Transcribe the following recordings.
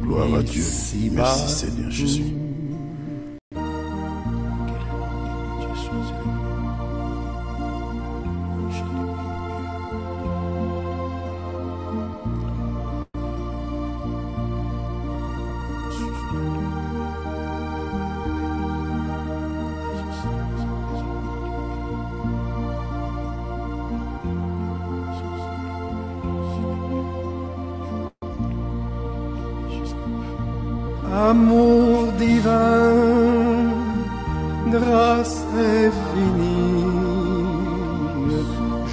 Gloire à Dieu. Merci Seigneur Jésus. Amour divin, grâce infinie,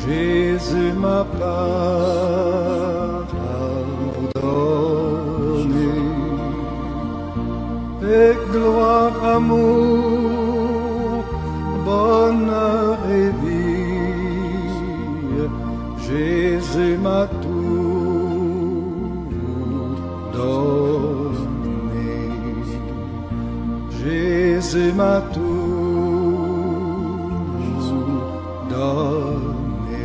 Jésus m'a pardonné. Et gloire, amour, bonheur et vie, Jésus m'a tout donné. Jésus m'a tout donné.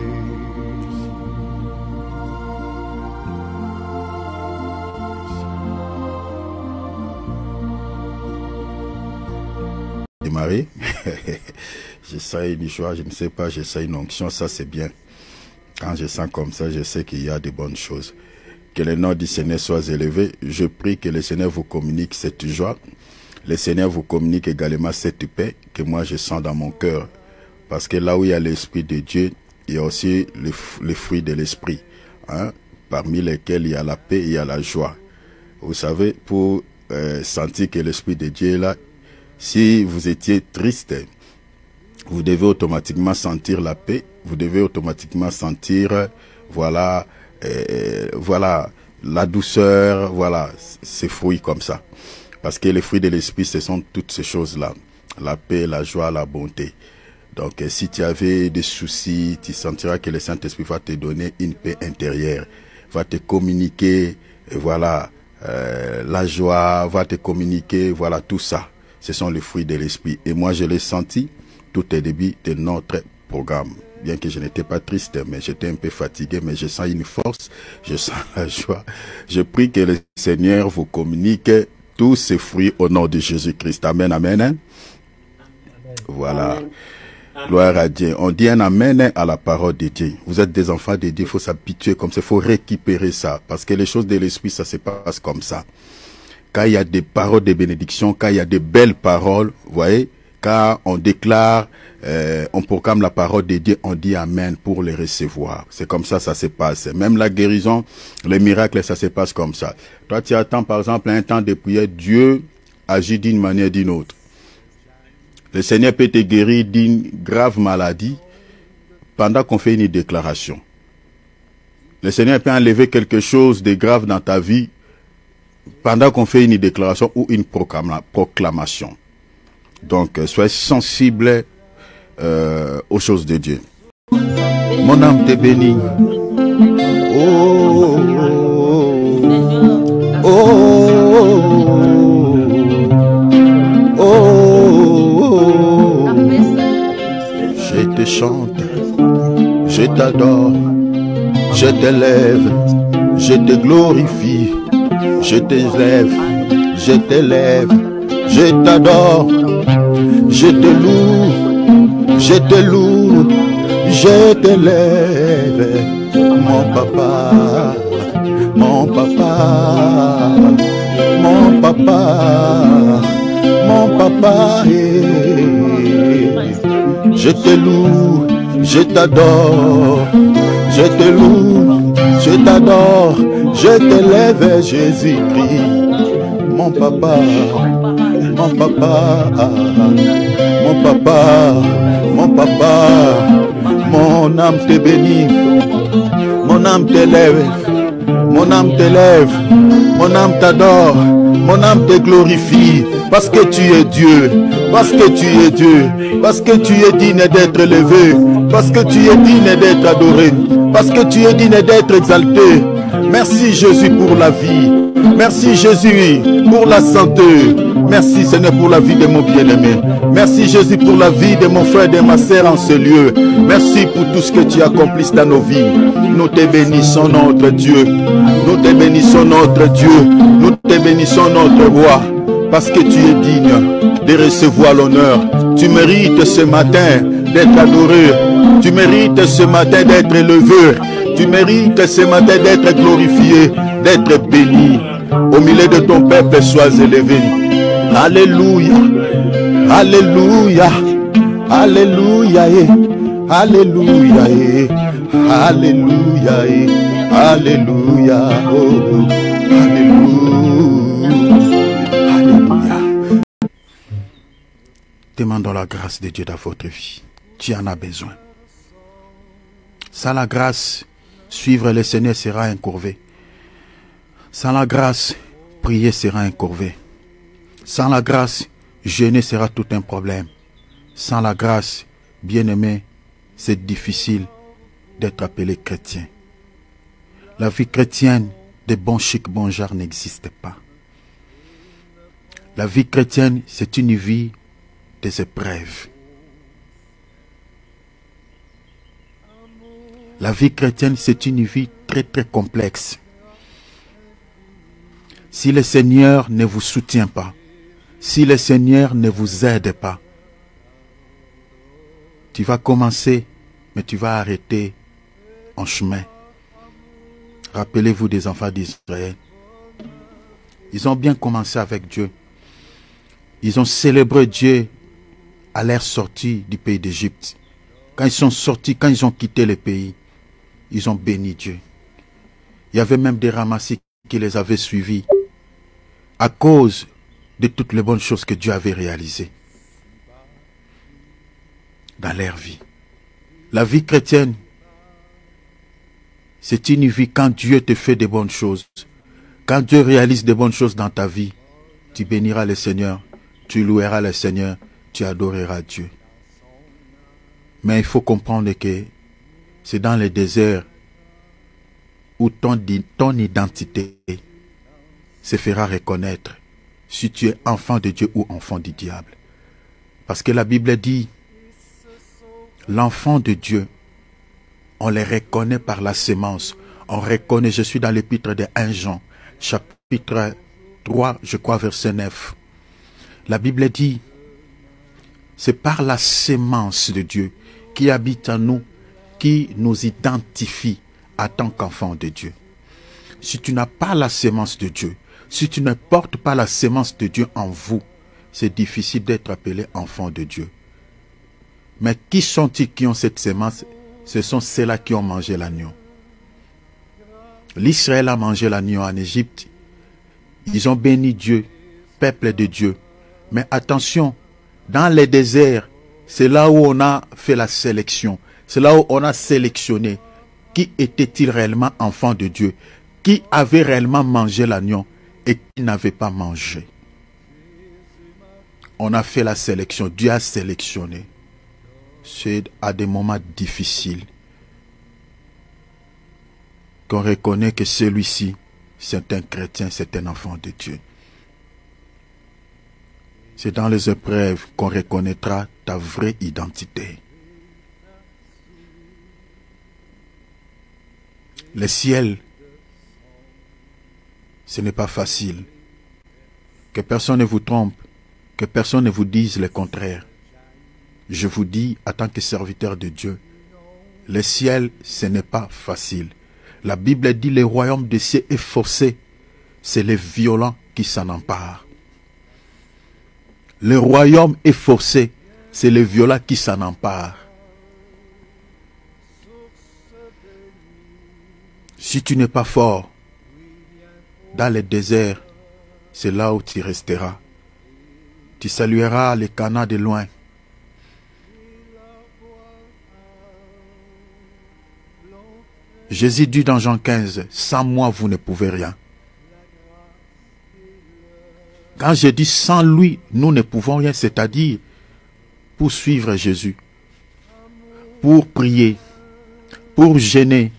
Démarrer. J'essaye une joie, je ne sais pas, j'essaye une onction, ça c'est bien. Quand je sens comme ça, je sais qu'il y a de bonnes choses. Que le nom du Seigneur soit élevé. Je prie que le Seigneur vous communique cette joie. Le Seigneur vous communique également cette paix que moi je sens dans mon cœur. Parce que là où il y a l'Esprit de Dieu, il y a aussi les fruits de l'Esprit. Hein, parmi lesquels il y a la paix et il y a la joie. Vous savez, pour sentir que l'Esprit de Dieu est là, si vous étiez triste, vous devez automatiquement sentir la paix. Vous devez automatiquement sentir, voilà, la douceur, voilà, ces fruits comme ça. Parce que les fruits de l'esprit, ce sont toutes ces choses-là. La paix, la joie, la bonté. Donc, si tu avais des soucis, tu sentiras que le Saint-Esprit va te donner une paix intérieure. Va te communiquer, voilà, la joie, va te communiquer, voilà, tout ça. Ce sont les fruits de l'esprit. Et moi, je l'ai senti tout au début de notre programme. Bien que je n'étais pas triste, mais j'étais un peu fatigué, mais je sens une force, je sens la joie. Je prie que le Seigneur vous communique tous ces fruits au nom de Jésus-Christ. Amen, amen. Amen. Voilà. Amen. Gloire à Dieu. On dit un amen à la parole de Dieu. Vous êtes des enfants de Dieu, il faut s'habituer comme ça, il faut récupérer ça. Parce que les choses de l'esprit, ça se passe comme ça. Quand il y a des paroles de bénédiction, quand il y a de belles paroles, vous voyez, quand on déclare, on proclame la parole de Dieu, on dit amen pour les recevoir. C'est comme ça, ça se passe. Même la guérison, les miracles, ça se passe comme ça. Toi, tu attends par exemple un temps de prière, Dieu agit d'une manière ou d'une autre. Le Seigneur peut te guérir d'une grave maladie pendant qu'on fait une déclaration. Le Seigneur peut enlever quelque chose de grave dans ta vie pendant qu'on fait une déclaration ou une proclamation. Donc, soyez sensibles aux choses de Dieu. Mon âme te bénit. Oh, oh, oh, oh, je te chante, je t'adore, je t'élève, je te glorifie, je t'élève, je t'élève, je t'adore. Je te loue, je te loue, je t'élève, mon papa, mon papa, mon papa, mon papa. Je te loue, je t'adore, je te loue, je t'adore, je t'élève, Jésus-Christ, mon papa. Mon papa, mon papa, mon papa, mon âme te bénit, mon âme t'élève, mon âme t'élève, mon âme t'adore, mon âme te glorifie, parce que tu es Dieu, parce que tu es Dieu, parce que tu es digne d'être élevé, parce que tu es digne d'être adoré, parce que tu es digne d'être exalté. Merci Jésus pour la vie, merci Jésus pour la santé. Merci Seigneur pour la vie de mon bien-aimé. Merci Jésus pour la vie de mon frère et de ma sœur en ce lieu. Merci pour tout ce que tu accomplis dans nos vies. Nous te bénissons notre Dieu. Nous te bénissons notre Dieu. Nous te te bénissons notre roi, parce que tu es digne de recevoir l'honneur. Tu mérites ce matin d'être adoré. Tu mérites ce matin d'être élevé. Tu mérites ce matin d'être glorifié, d'être béni. Au milieu de ton peuple, sois élevé. Alléluia. Alléluia. Alléluia. Alléluia. Alléluia. Alléluia. Oh, alléluia. Alléluia. Demandons la grâce de Dieu dans votre vie. Tu en as besoin. Sans la grâce, suivre le Seigneur sera incurvé. Sans la grâce, prier sera incurvé. Sans la grâce, jeûner sera tout un problème. Sans la grâce, bien-aimé, c'est difficile d'être appelé chrétien. La vie chrétienne de bon chic, bon genre n'existe pas. La vie chrétienne, c'est une vie des épreuves. La vie chrétienne, c'est une vie très très complexe. Si le Seigneur ne vous soutient pas, si le Seigneur ne vous aide pas, tu vas commencer, mais tu vas arrêter en chemin. Rappelez-vous des enfants d'Israël. Ils ont bien commencé avec Dieu. Ils ont célébré Dieu à leur sortie du pays d'Égypte. Quand ils sont sortis, quand ils ont quitté le pays, ils ont béni Dieu. Il y avait même des ramassis qui les avaient suivis à cause de toutes les bonnes choses que Dieu avait réalisées dans leur vie. La vie chrétienne, c'est une vie quand Dieu te fait de bonnes choses. Quand Dieu réalise de bonnes choses dans ta vie, tu béniras le Seigneur, tu loueras le Seigneur, tu adoreras Dieu. Mais il faut comprendre que c'est dans le désert où ton identité se fera reconnaître si tu es enfant de Dieu ou enfant du diable. Parce que la Bible dit, l'enfant de Dieu, on les reconnaît par la sémence. On reconnaît, je suis dans l'épître de 1 Jean, chapitre 3, je crois, verset 9. La Bible dit, c'est par la sémence de Dieu qui habite en nous, qui nous identifie en tant qu'enfant de Dieu. Si tu n'as pas la sémence de Dieu, si tu ne portes pas la sémence de Dieu en vous, c'est difficile d'être appelé enfant de Dieu. Mais qui sont-ils qui ont cette sémence? Ce sont ceux-là qui ont mangé l'agneau. L'Israël a mangé l'agneau en Égypte. Ils ont béni Dieu, peuple de Dieu. Mais attention, dans les déserts, c'est là où on a fait la sélection. C'est là où on a sélectionné qui était-il réellement enfant de Dieu, qui avait réellement mangé l'agneau et qui n'avait pas mangé. On a fait la sélection, Dieu a sélectionné. C'est à des moments difficiles qu'on reconnaît que celui-ci, c'est un chrétien, c'est un enfant de Dieu. C'est dans les épreuves qu'on reconnaîtra ta vraie identité. Le ciel, ce n'est pas facile. Que personne ne vous trompe, que personne ne vous dise le contraire. Je vous dis, en tant que serviteur de Dieu, le ciel, ce n'est pas facile. La Bible dit, le royaume des cieux est forcé. C'est les violents qui s'en emparent. Le royaume est forcé. C'est les violents qui s'en emparent. Si tu n'es pas fort, dans le désert, c'est là où tu resteras. Tu salueras les Canaan de loin. Jésus dit dans Jean 15, sans moi vous ne pouvez rien. Quand je dis sans lui, nous ne pouvons rien, c'est-à-dire pour suivre Jésus, pour prier, pour jeûner,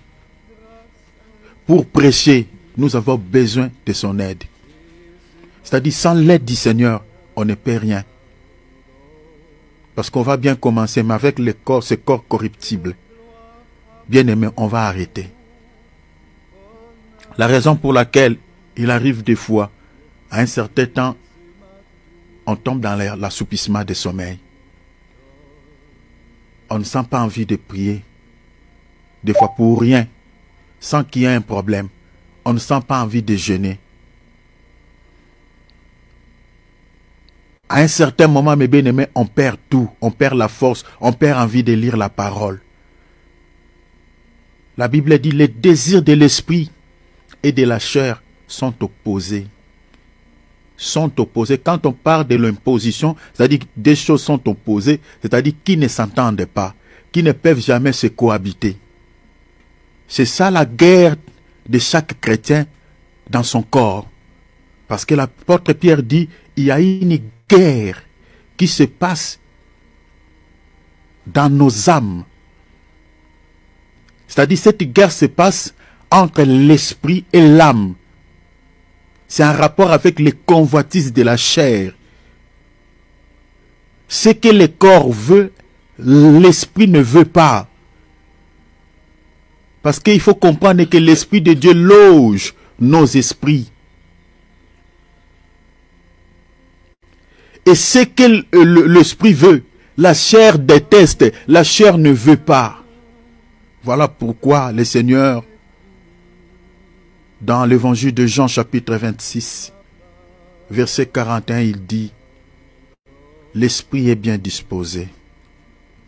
pour prêcher, nous avons besoin de son aide. C'est-à-dire sans l'aide du Seigneur, on ne peut rien. Parce qu'on va bien commencer, mais avec le corps, ce corps corruptible, bien aimé, on va arrêter. La raison pour laquelle il arrive des fois À un certain temps, on tombe dans l'assoupissement des sommeils. On ne sent pas envie de prier. Des fois pour rien, sans qu'il y ait un problème. On ne sent pas envie de jeûner. À un certain moment, mes bien-aimés, on perd tout. On perd la force. On perd envie de lire la parole. La Bible dit, les désirs de l'esprit et de la chair sont opposés. Sont opposés. Quand on parle de l'imposition, c'est-à-dire que des choses sont opposées, c'est-à-dire qui ne s'entendent pas, qui ne peuvent jamais se cohabiter. C'est ça la guerre de chaque chrétien dans son corps. Parce que l'apôtre Pierre dit, il y a une guerre qui se passe dans nos âmes. C'est-à-dire cette guerre se passe entre l'esprit et l'âme. C'est un rapport avec les convoitises de la chair. Ce que le corps veut, l'esprit ne veut pas. Parce qu'il faut comprendre que l'Esprit de Dieu loge nos esprits. Et ce que l'esprit veut, la chair déteste, la chair ne veut pas. Voilà pourquoi le Seigneur, dans l'évangile de Jean chapitre 26, verset 41, il dit, l'esprit est bien disposé,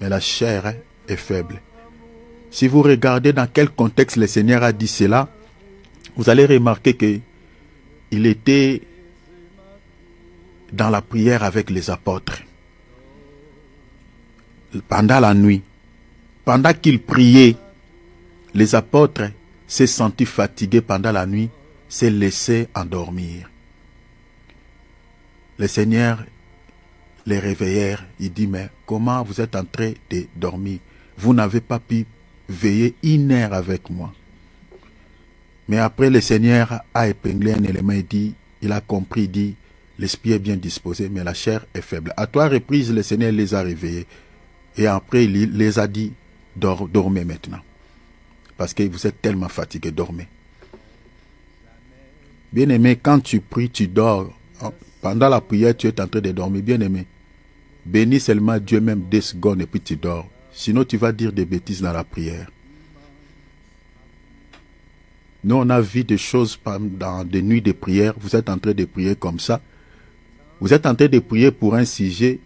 mais la chair est faible. Si vous regardez dans quel contexte le Seigneur a dit cela, vous allez remarquer qu'il était dans la prière avec les apôtres. Pendant la nuit, pendant qu'il priait, les apôtres s'est senti fatigué pendant la nuit, s'est laissé endormir. Le Seigneur les réveillèrent. Il dit, mais comment vous êtes en train de dormir? Vous n'avez pas pu veiller 1 heure avec moi. Mais après, le Seigneur a épinglé un élément et dit, il a compris, il dit, l'esprit est bien disposé, mais la chair est faible. À 3 reprises, le Seigneur les a réveillés. Et après, il les a dit, dormez maintenant. Parce que vous êtes tellement fatigués, dormez. Bien-aimé, quand tu pries, tu dors. Pendant la prière, tu es en train de dormir. Bien-aimé, bénis seulement Dieu même 2 secondes et puis tu dors. Sinon, tu vas dire des bêtises dans la prière. Nous, on a vu des choses pendant des nuits de prière. Vous êtes en train de prier comme ça. Vous êtes en train de prier pour un sujet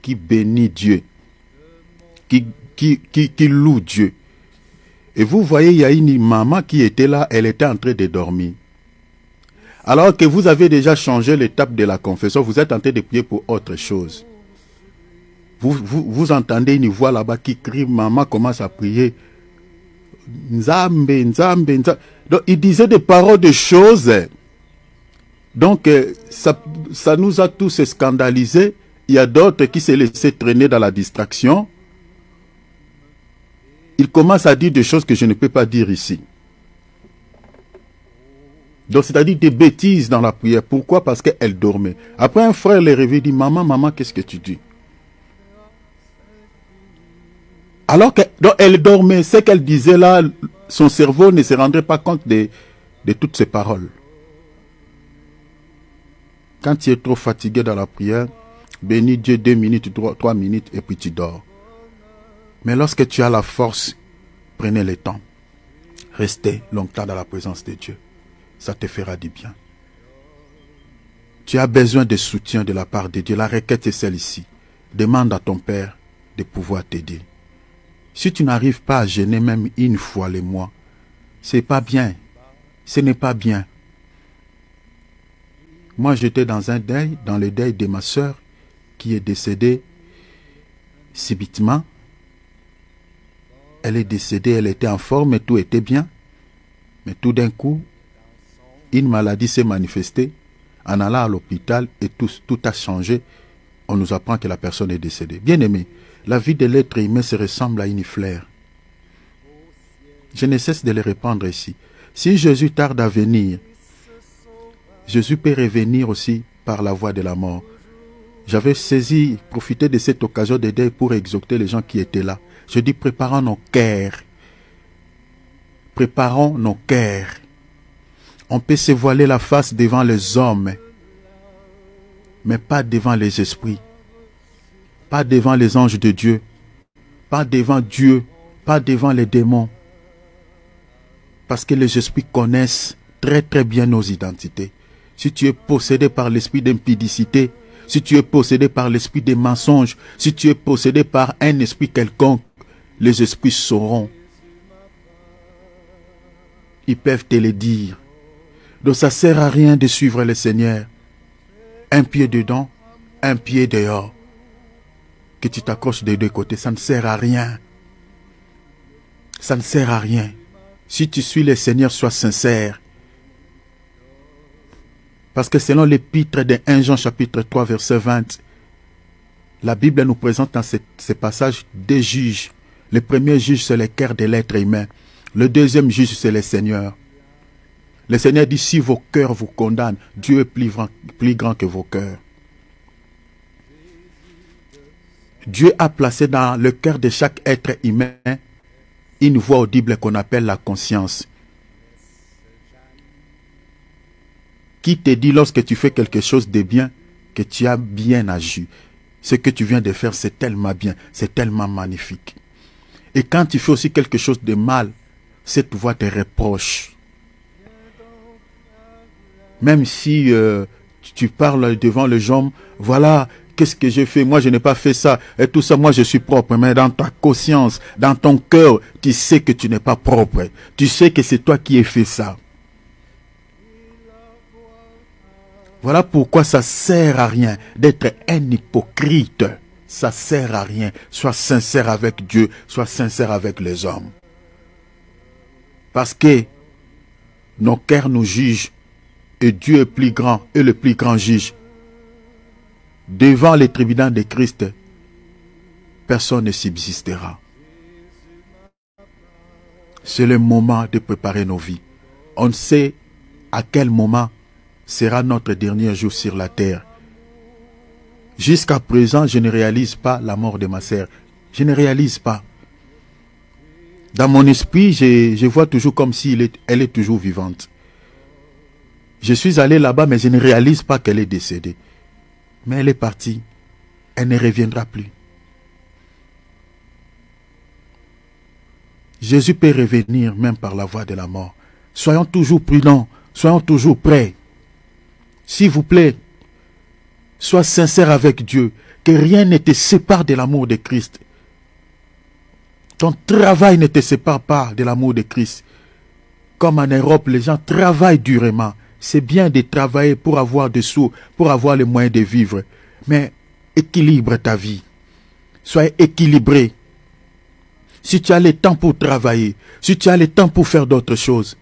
qui bénit Dieu, qui loue Dieu. Et vous voyez, il y a une maman qui était là, elle était en train de dormir. Alors que vous avez déjà changé l'étape de la confession, vous êtes en train de prier pour autre chose. Vous entendez une voix là-bas qui crie, maman commence à prier. Nzambe, Nzambe, Nzambe. Donc, il disait des paroles de choses. Donc, ça nous a tous scandalisés. Il y a d'autres qui se laissaient traîner dans la distraction. Il commence à dire des choses que je ne peux pas dire ici. Donc, c'est-à-dire des bêtises dans la prière. Pourquoi? Parce qu'elle dormait. Après, un frère les réveille et dit, maman, qu'est-ce que tu dis? Alors qu'elle dormait, ce qu'elle disait là, son cerveau ne se rendrait pas compte de toutes ces paroles. Quand tu es trop fatigué dans la prière, bénis Dieu 2 minutes, 3 minutes et puis tu dors. Mais lorsque tu as la force, prenez le temps. Restez longtemps dans la présence de Dieu. Ça te fera du bien. Tu as besoin de soutien de la part de Dieu. La requête est celle-ci. Demande à ton Père de pouvoir t'aider. Si tu n'arrives pas à jeûner même 1 fois le mois, c'est pas bien. Ce n'est pas bien. Moi, j'étais dans un deuil, dans le deuil de ma sœur, qui est décédée subitement. Elle est décédée, elle était en forme et tout était bien. Mais tout d'un coup, une maladie s'est manifestée. En allant à l'hôpital et tout a changé. On nous apprend que la personne est décédée. Bien aimé, la vie de l'être humain se ressemble à une fleur. Je ne cesse de le répandre ici. Si Jésus tarde à venir, Jésus peut revenir aussi par la voie de la mort. J'avais profité de cette occasion de deuil pour exhorter les gens qui étaient là. Je dis, préparons nos cœurs. Préparons nos cœurs. On peut se voiler la face devant les hommes, mais pas devant les esprits, pas devant les anges de Dieu, pas devant Dieu, pas devant les démons. Parce que les esprits connaissent très très bien nos identités. Si tu es possédé par l'esprit d'impudicité, si tu es possédé par l'esprit des mensonges, si tu es possédé par un esprit quelconque, les esprits sauront. Ils peuvent te le dire. Donc ça ne sert à rien de suivre le Seigneur. Un pied dedans, un pied dehors. Que tu t'accroches des deux côtés, ça ne sert à rien. Ça ne sert à rien. Si tu suis le Seigneur, sois sincère. Parce que selon l'épître de 1 Jean chapitre 3 verset 20, la Bible nous présente dans ce passage deux juges. Le premier juge, c'est le cœur de l'être humain. Le deuxième juge, c'est le Seigneur. Le Seigneur dit, si vos cœurs vous condamnent, Dieu est plus grand que vos cœurs. Dieu a placé dans le cœur de chaque être humain une voix audible qu'on appelle la conscience. Qui te dit lorsque tu fais quelque chose de bien, que tu as bien agi. Ce que tu viens de faire, c'est tellement bien, c'est tellement magnifique. Et quand tu fais aussi quelque chose de mal, cette voix te reproche. Même si tu parles devant les gens, voilà, qu'est-ce que j'ai fait? Moi, je n'ai pas fait ça. Et tout ça, moi, je suis propre. Mais dans ta conscience, dans ton cœur, tu sais que tu n'es pas propre. Tu sais que c'est toi qui as fait ça. Voilà pourquoi ça ne sert à rien d'être un hypocrite. Ça ne sert à rien. Sois sincère avec Dieu, sois sincère avec les hommes. Parce que nos cœurs nous jugent et Dieu est plus grand et le plus grand juge. Devant les tribunaux de Christ, personne ne subsistera. C'est le moment de préparer nos vies. On ne sait à quel moment sera notre dernier jour sur la terre. Jusqu'à présent, je ne réalise pas la mort de ma sœur. Je ne réalise pas. Dans mon esprit, je vois toujours comme si elle est toujours vivante. Je suis allé là-bas, mais je ne réalise pas qu'elle est décédée. Mais elle est partie. Elle ne reviendra plus. Jésus peut revenir même par la voie de la mort. Soyons toujours prudents. Soyons toujours prêts. S'il vous plaît, sois sincère avec Dieu. Que rien ne te sépare de l'amour de Christ. Ton travail ne te sépare pas de l'amour de Christ. Comme en Europe, les gens travaillent durement. C'est bien de travailler pour avoir des sous, pour avoir les moyens de vivre. Mais équilibre ta vie. Sois équilibré. Si tu as le temps pour travailler, si tu as le temps pour faire d'autres choses,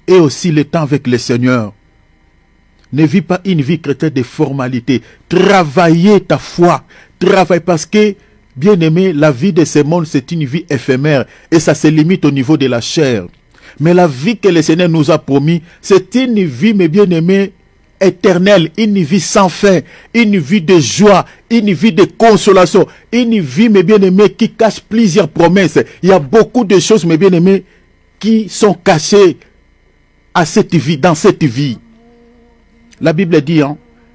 et aussi le temps avec le Seigneur, ne vis pas une vie chrétienne de formalité. Travaillez ta foi. Travaille parce que, bien aimé, la vie de ce monde, c'est une vie éphémère. Et ça se limite au niveau de la chair. Mais la vie que le Seigneur nous a promis, c'est une vie, mes bien-aimés, éternelle. Une vie sans fin. Une vie de joie. Une vie de consolation. Une vie, mes bien-aimés, qui cache plusieurs promesses. Il y a beaucoup de choses, mes bien-aimés, qui sont cachées à cette vie, dans cette vie. La Bible dit,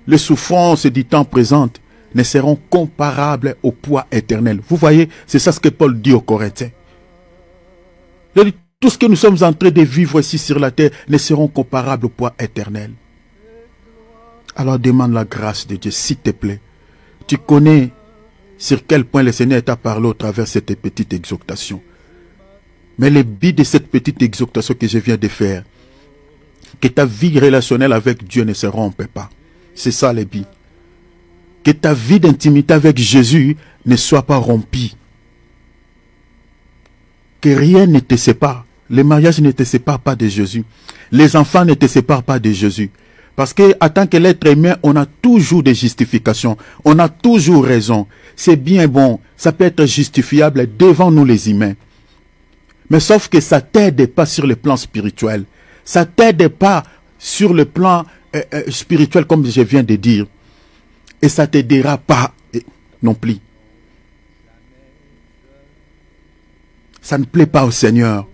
les souffrances du temps présent ne seront comparables au poids éternel. Vous voyez, c'est ça ce que Paul dit aux Corinthiens. Il dit, tout ce que nous sommes en train de vivre ici sur la terre ne seront comparables au poids éternel. Alors demande la grâce de Dieu, s'il te plaît. Tu connais sur quel point le Seigneur t'a parlé au travers de cette petite exhortation. Mais le but de cette petite exhortation que je viens de faire, que ta vie relationnelle avec Dieu ne se rompe pas. C'est ça le but. Que ta vie d'intimité avec Jésus ne soit pas rompue. Que rien ne te sépare. Le mariage ne te sépare pas de Jésus. Les enfants ne te séparent pas de Jésus. Parce que, en tant que l'être humain, on a toujours des justifications. On a toujours raison. C'est bien bon. Ça peut être justifiable devant nous les humains. Mais sauf que ça t'aide pas sur le plan spirituel. Ça t'aide pas sur le plan spirituel, comme je viens de dire. Et ça t'aidera pas non plus. Ça ne plaît pas au Seigneur.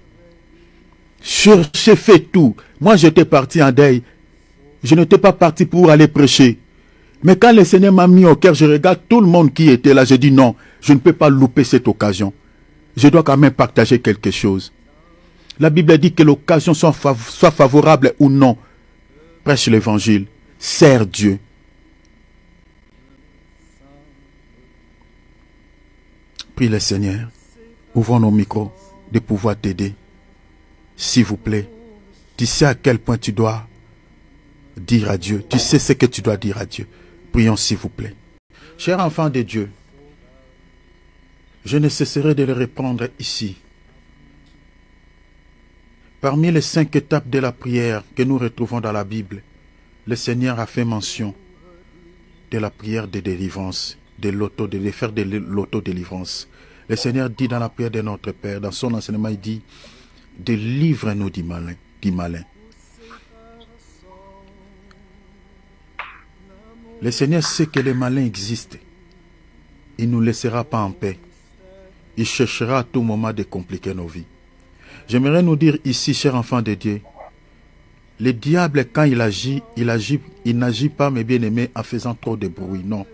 J'ai fait tout. Moi, j'étais parti en deuil. Je n'étais pas parti pour aller prêcher. Mais quand le Seigneur m'a mis au cœur, je regarde tout le monde qui était là. Je dis non, je ne peux pas louper cette occasion. Je dois quand même partager quelque chose. La Bible dit que l'occasion soit favorable ou non. Prêche l'évangile. Sers Dieu. Prie le Seigneur. Ouvrons nos micros de pouvoir t'aider. S'il vous plaît. Tu sais à quel point tu dois dire à Dieu. Tu sais ce que tu dois dire à Dieu. Prions s'il vous plaît. Cher enfant de Dieu, je ne cesserai de le répondre ici. Parmi les 5 étapes de la prière que nous retrouvons dans la Bible, le Seigneur a fait mention de la prière de délivrance, de faire de l'autodélivrance. Le Seigneur dit dans la prière de notre Père, dans son enseignement, il dit, délivre-nous du malin. Le Seigneur sait que le malin existe. Il ne nous laissera pas en paix. Il cherchera à tout moment de compliquer nos vies. J'aimerais nous dire ici, chers enfants de Dieu, le diable, quand il n'agit pas, mes bien-aimés, en faisant trop de bruit, non.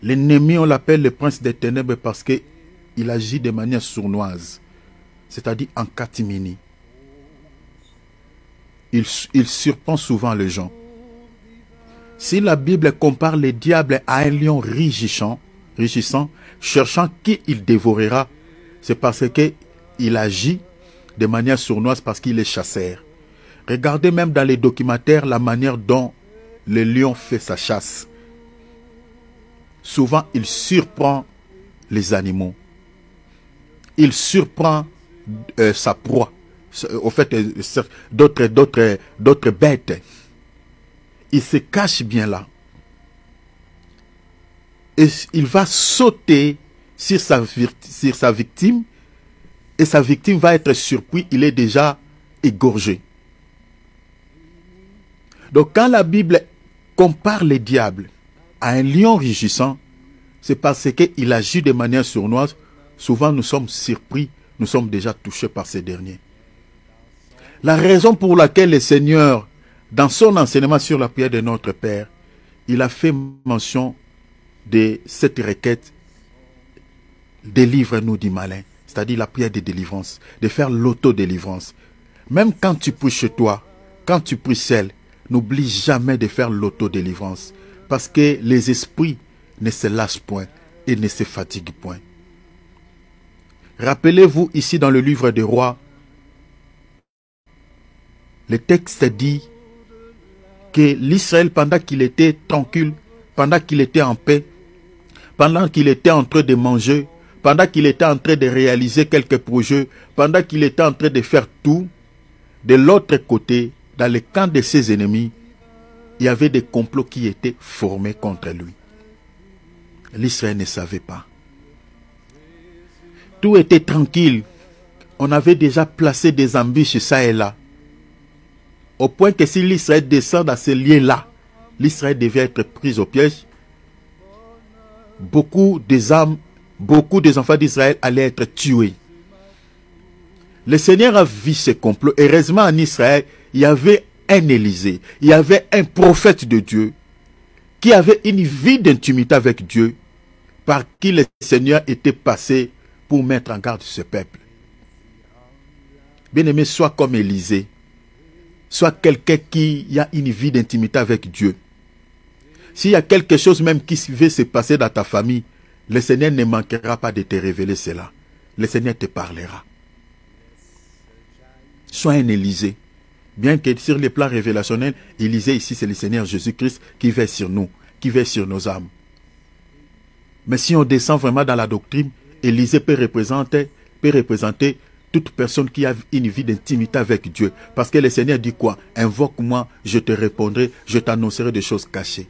L'ennemi, on l'appelle le prince des ténèbres parce qu'il agit de manière sournoise, c'est-à-dire en catimini. Il surprend souvent les gens. Si la Bible compare le diable à un lion rugissant, cherchant qui il dévorera, c'est parce qu'il agit de manière sournoise parce qu'il est chasseur. Regardez même dans les documentaires la manière dont le lion fait sa chasse. Souvent, il surprend les animaux. Il surprend sa proie. Au fait, d'autres bêtes. Il se cache bien là. Et il va sauter sur sa victime. Et sa victime va être surprise. Il est déjà égorgé. Donc quand la Bible compare le diable à un lion rugissant, c'est parce qu'il agit de manière sournoise. Souvent nous sommes surpris, nous sommes déjà touchés par ces derniers. La raison pour laquelle le Seigneur, dans son enseignement sur la prière de notre Père, il a fait mention de cette requête, délivre-nous du malin, c'est-à-dire la prière de délivrance, de faire l'autodélivrance. Même quand tu pries chez toi, quand tu pries seul, n'oublie jamais de faire l'autodélivrance, parce que les esprits ne se lassent point et ne se fatiguent point. Rappelez-vous ici dans le livre des Rois, le texte dit que l'Israël, pendant qu'il était tranquille, pendant qu'il était en paix, pendant qu'il était en train de manger, pendant qu'il était en train de réaliser quelques projets, pendant qu'il était en train de faire tout, de l'autre côté, dans le camp de ses ennemis, il y avait des complots qui étaient formés contre lui. L'Israël ne savait pas. Tout était tranquille. On avait déjà placé des embûches ça et là. Au point que si l'Israël descend dans ces lieux-là, l'Israël devait être pris au piège. Beaucoup des enfants d'Israël allaient être tués. Le Seigneur a vu ces complots. Heureusement en Israël, il y avait un Élysée, il y avait un prophète de Dieu qui avait une vie d'intimité avec Dieu par qui le Seigneur était passé pour mettre en garde ce peuple. Bien-aimé, sois comme Élysée, sois quelqu'un qui a une vie d'intimité avec Dieu. S'il y a quelque chose même qui veut se passer dans ta famille, le Seigneur ne manquera pas de te révéler cela. Le Seigneur te parlera. Sois un Élysée. Bien que sur le plan révélationnel, Élysée ici, c'est le Seigneur Jésus-Christ qui veille sur nous, qui veille sur nos âmes. Mais si on descend vraiment dans la doctrine, Élysée peut représenter toute personne qui a une vie d'intimité avec Dieu. Parce que le Seigneur dit quoi? Invoque-moi, je te répondrai, je t'annoncerai des choses cachées.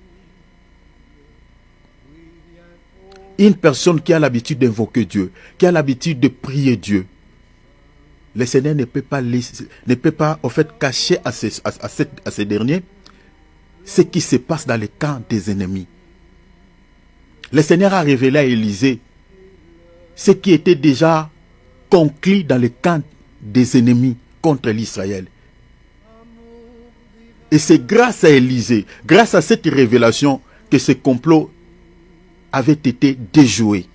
Une personne qui a l'habitude d'invoquer Dieu, qui a l'habitude de prier Dieu, le Seigneur ne peut pas en fait cacher à ces derniers ce qui se passe dans les camps des ennemis. Le Seigneur a révélé à Élysée ce qui était déjà conclu dans les camps des ennemis contre l'Israël. Et c'est grâce à Élysée, grâce à cette révélation, que ce complot avait été déjoué.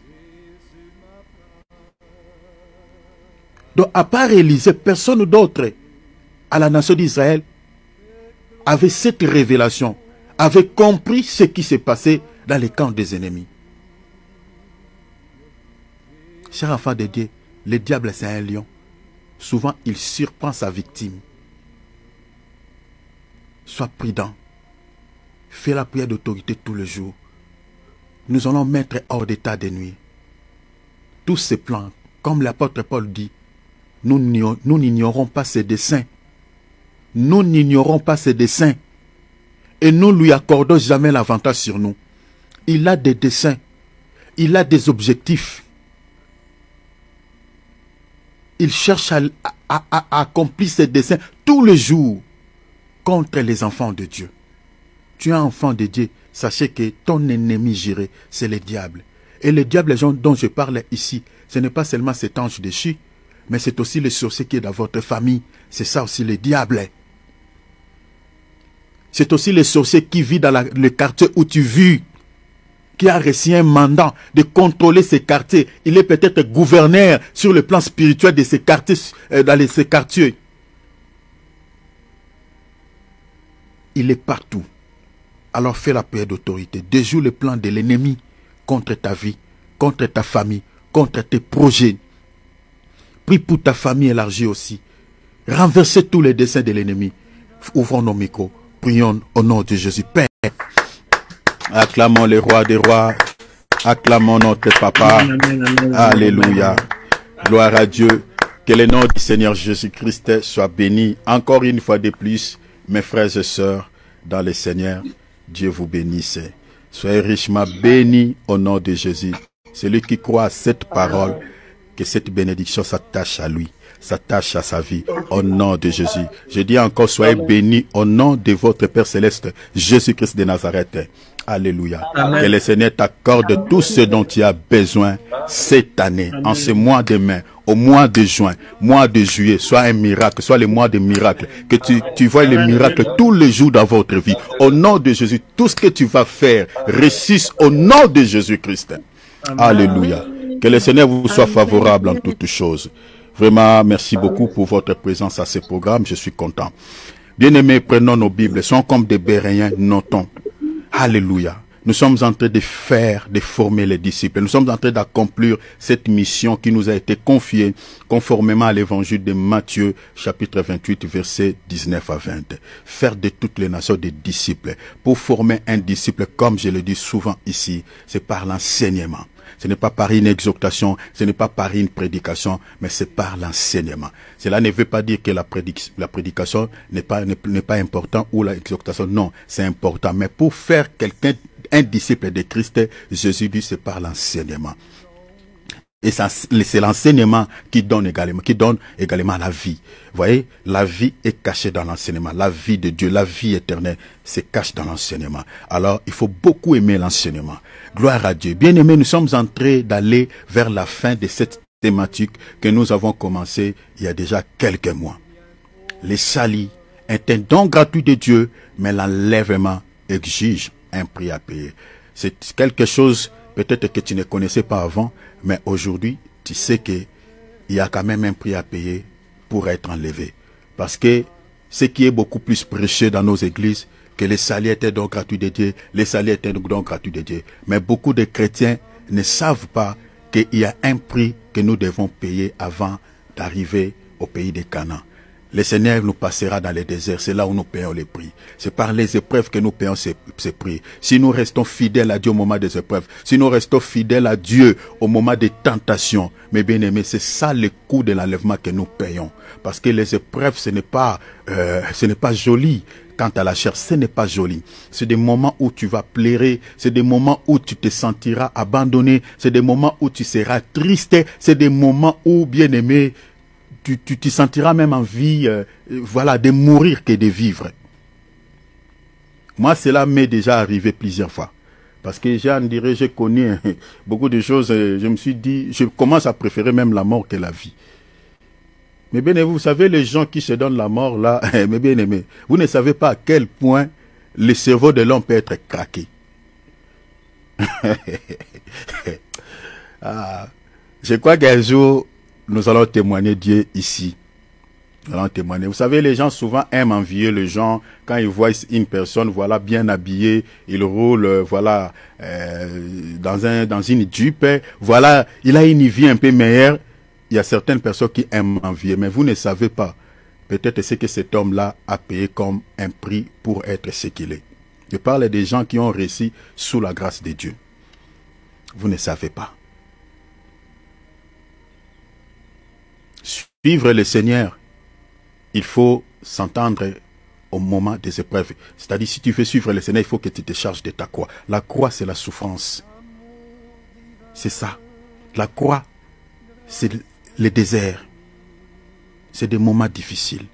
Donc, à part Élisée, personne d'autre à la nation d'Israël avait cette révélation, avait compris ce qui s'est passé dans les camps des ennemis. Chers enfants de Dieu, le diable c'est un lion. Souvent, il surprend sa victime. Sois prudent. Fais la prière d'autorité tous les jours. Nous allons mettre hors d'état de nuit tous ces plans, comme l'apôtre Paul dit, nous n'ignorons pas ses desseins. Nous n'ignorons pas ses desseins. Et nous lui accordons jamais l'avantage sur nous. Il a des desseins. Il a des objectifs. Il cherche à accomplir ses desseins tous les jours contre les enfants de Dieu. Tu es un enfant de Dieu. Sachez que ton ennemi juré, c'est le diable. Et le diable dont je parle ici, ce n'est pas seulement cet ange déchu, mais c'est aussi le sorcier qui est dans votre famille. C'est ça aussi le diable. C'est aussi le sorcier qui vit dans le quartier où tu vis, qui a reçu un mandat de contrôler ces quartiers. Il est peut-être gouverneur sur le plan spirituel de ces quartiers, dans ces quartiers. Il est partout. Alors fais la prière d'autorité. Déjoue le plan de l'ennemi contre ta vie, contre ta famille, contre tes projets. Prie pour ta famille élargie aussi. Renversez tous les desseins de l'ennemi. Ouvrons nos micros. Prions au nom de Jésus. Père, acclamons le roi des rois. Acclamons notre papa. Alléluia. Gloire à Dieu. Que le nom du Seigneur Jésus-Christ soit béni. Encore une fois de plus, mes frères et sœurs, dans le Seigneur, Dieu vous bénisse. Soyez richement bénis au nom de Jésus. Celui qui croit à cette parole, que cette bénédiction s'attache à lui, s'attache à sa vie, au nom de Jésus. Je dis encore, soyez bénis au nom de votre Père Céleste, Jésus-Christ de Nazareth. Alléluia. Amen. Que le Seigneur t'accorde tout ce dont tu as besoin cette année, amen, en ce mois de mai, au mois de juin, mois de juillet, soit un miracle, soit le mois de miracles. Que tu vois les miracles tous les jours dans votre vie. Au nom de Jésus, tout ce que tu vas faire, réussisse au nom de Jésus-Christ. Alléluia. Que le Seigneur vous soit favorable en toutes choses. Vraiment, merci beaucoup pour votre présence à ce programme. Je suis content. Bien-aimés, prenons nos Bibles. Sont comme des Béréens, notons. Alléluia. Nous sommes en train de former les disciples. Nous sommes en train d'accomplir cette mission qui nous a été confiée conformément à l'évangile de Matthieu, chapitre 28, versets 19 à 20. Faire de toutes les nations des disciples. Pour former un disciple, comme je le dis souvent ici, c'est par l'enseignement. Ce n'est pas par une exhortation, ce n'est pas par une prédication, mais c'est par l'enseignement. Cela ne veut pas dire que la prédication n'est pas importante ou l'exhortation. Non, c'est important. Mais pour faire quelqu'un un disciple de Christ, Jésus dit c'est par l'enseignement. Et c'est l'enseignement qui donne également la vie. Vous voyez, la vie est cachée dans l'enseignement. La vie de Dieu, la vie éternelle, se cache dans l'enseignement. Alors, il faut beaucoup aimer l'enseignement. Gloire à Dieu. Bien aimés, nous sommes en train d'aller vers la fin de cette thématique que nous avons commencé il y a déjà quelques mois. Le salut est un don gratuit de Dieu, mais l'enlèvement exige un prix à payer. C'est quelque chose peut-être que tu ne connaissais pas avant, mais aujourd'hui, tu sais qu'il y a quand même un prix à payer pour être enlevé. Parce que ce qui est beaucoup plus prêché dans nos églises, que le salut était donc gratuit de Dieu, le salut était donc gratuit de Dieu. Mais beaucoup de chrétiens ne savent pas qu'il y a un prix que nous devons payer avant d'arriver au pays de Canaan. Le Seigneur nous passera dans les déserts, c'est là où nous payons les prix. C'est par les épreuves que nous payons ces prix. Si nous restons fidèles à Dieu au moment des épreuves, si nous restons fidèles à Dieu au moment des tentations, mes bien-aimés, c'est ça le coût de l'enlèvement que nous payons. Parce que les épreuves, ce n'est pas joli. Quant à la chair, ce n'est pas joli. C'est des moments où tu vas pleurer, c'est des moments où tu te sentiras abandonné, c'est des moments où tu seras triste, c'est des moments où, bien-aimé, tu te sentiras même envie de mourir que de vivre. Moi, cela m'est déjà arrivé plusieurs fois. Parce que j'ai connu beaucoup de choses. Je me suis dit, je commence à préférer même la mort que la vie. Mais bien aimé, vous savez, les gens qui se donnent la mort là, mais bien aimé, vous ne savez pas à quel point le cerveau de l'homme peut être craqué. Ah, je crois qu'un jour, nous allons témoigner Dieu ici. Nous allons témoigner. Vous savez, les gens souvent aiment envier les gens quand ils voient une personne, voilà, bien habillée, il roule, voilà, dans une Jeep, voilà, il a une vie un peu meilleure. Il y a certaines personnes qui aiment envier, mais vous ne savez pas. Peut-être c'est que cet homme-là a payé comme un prix pour être ce qu'il est. Je parle des gens qui ont réussi sous la grâce de Dieu. Vous ne savez pas. Suivre le Seigneur, il faut s'entendre au moment des épreuves. C'est-à-dire, si tu veux suivre le Seigneur, il faut que tu te charges de ta croix. La croix, c'est la souffrance. C'est ça. La croix, c'est le désert. C'est des moments difficiles.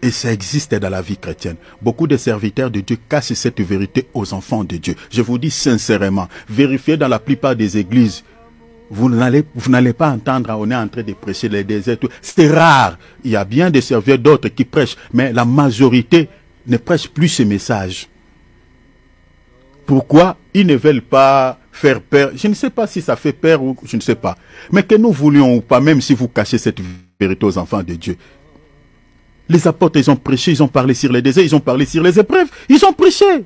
Et ça existe dans la vie chrétienne. Beaucoup de serviteurs de Dieu cachent cette vérité aux enfants de Dieu. Je vous dis sincèrement, vérifiez dans la plupart des églises, vous n'allez pas entendre, on est en train de prêcher les déserts. C'est rare. Il y a bien des serviteurs d'autres qui prêchent, mais la majorité ne prêche plus ce message. Pourquoi? Ils ne veulent pas faire peur. Je ne sais pas si ça fait peur ou je ne sais pas. Mais que nous voulions ou pas, même si vous cachez cette vérité aux enfants de Dieu. Les apôtres, ils ont prêché, ils ont parlé sur les déserts, ils ont parlé sur les épreuves, ils ont prêché.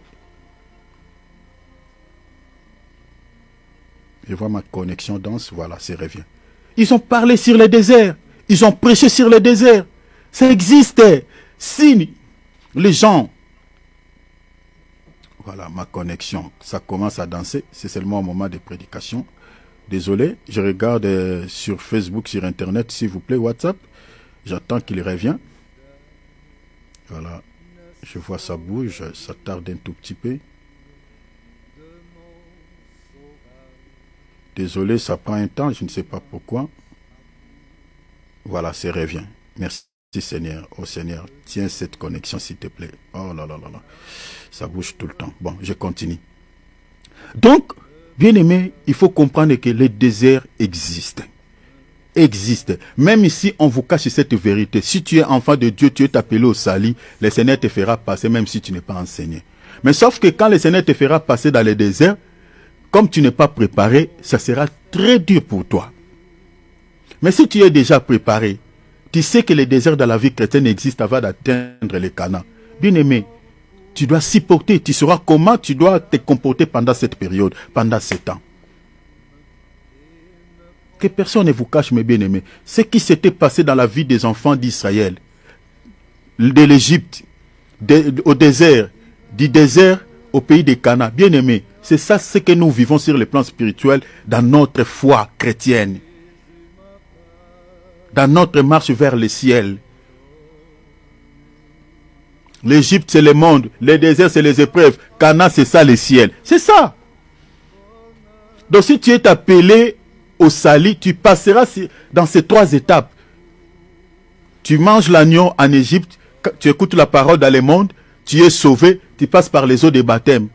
Je vois ma connexion danse, voilà, c'est revient. Ils ont parlé sur les déserts, ils ont prêché sur les déserts. Ça existait. Si les gens... Voilà, ma connexion, ça commence à danser, c'est seulement au moment de prédication. Désolé, je regarde sur Facebook, sur Internet, s'il vous plaît, WhatsApp. J'attends qu'il revienne. Voilà, je vois ça bouge, ça tarde un tout petit peu. Désolé, ça prend un temps, je ne sais pas pourquoi. Voilà, c'est revient. Merci Seigneur. Oh Seigneur, tiens cette connexion s'il te plaît. Oh là là là là. Ça bouge tout le temps. Bon, je continue. Donc, bien aimé, il faut comprendre que les déserts existent. Même ici, on vous cache cette vérité. Si tu es enfant de Dieu, tu es appelé au salut, le Seigneur te fera passer même si tu n'es pas enseigné. Mais sauf que quand le Seigneur te fera passer dans les déserts, comme tu n'es pas préparé, ça sera très dur pour toi. Mais si tu es déjà préparé, tu sais que les déserts dans la vie chrétienne existent avant d'atteindre les Canaan. Bien aimé, tu dois supporter, tu sauras comment tu dois te comporter pendant cette période, pendant ce temps. Que personne ne vous cache, mes bien-aimés, ce qui s'était passé dans la vie des enfants d'Israël, de l'Égypte, au désert, du désert au pays des Canaan. Bien-aimés, c'est ça ce que nous vivons sur le plan spirituel dans notre foi chrétienne. Dans notre marche vers le ciel. L'Égypte, c'est le monde. Le désert, c'est les épreuves. Canaan, c'est ça, le ciel. C'est ça. Donc, si tu es appelé au salut, tu passeras dans ces 3 étapes. Tu manges l'agneau en Égypte, tu écoutes la parole dans le monde, tu es sauvé, tu passes par les eaux de baptême.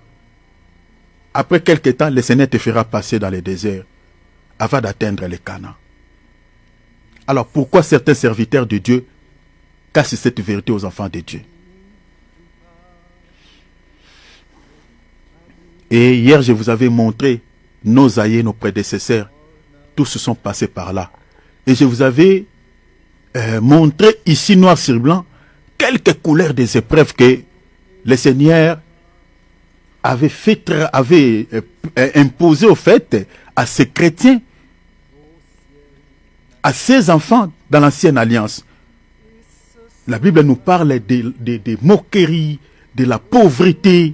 Après quelques temps, le Seigneur te fera passer dans le désert avant d'atteindre le Canaan. Alors, pourquoi certains serviteurs de Dieu cachent cette vérité aux enfants de Dieu? Et hier, je vous avais montré nos aïeux, nos prédécesseurs. Tous se sont passés par là. Et je vous avais montré ici, noir sur blanc, quelques couleurs des épreuves que le Seigneur avait imposé au fait à ces chrétiens, à ses enfants dans l'ancienne alliance. La Bible nous parle des moqueries, de la pauvreté.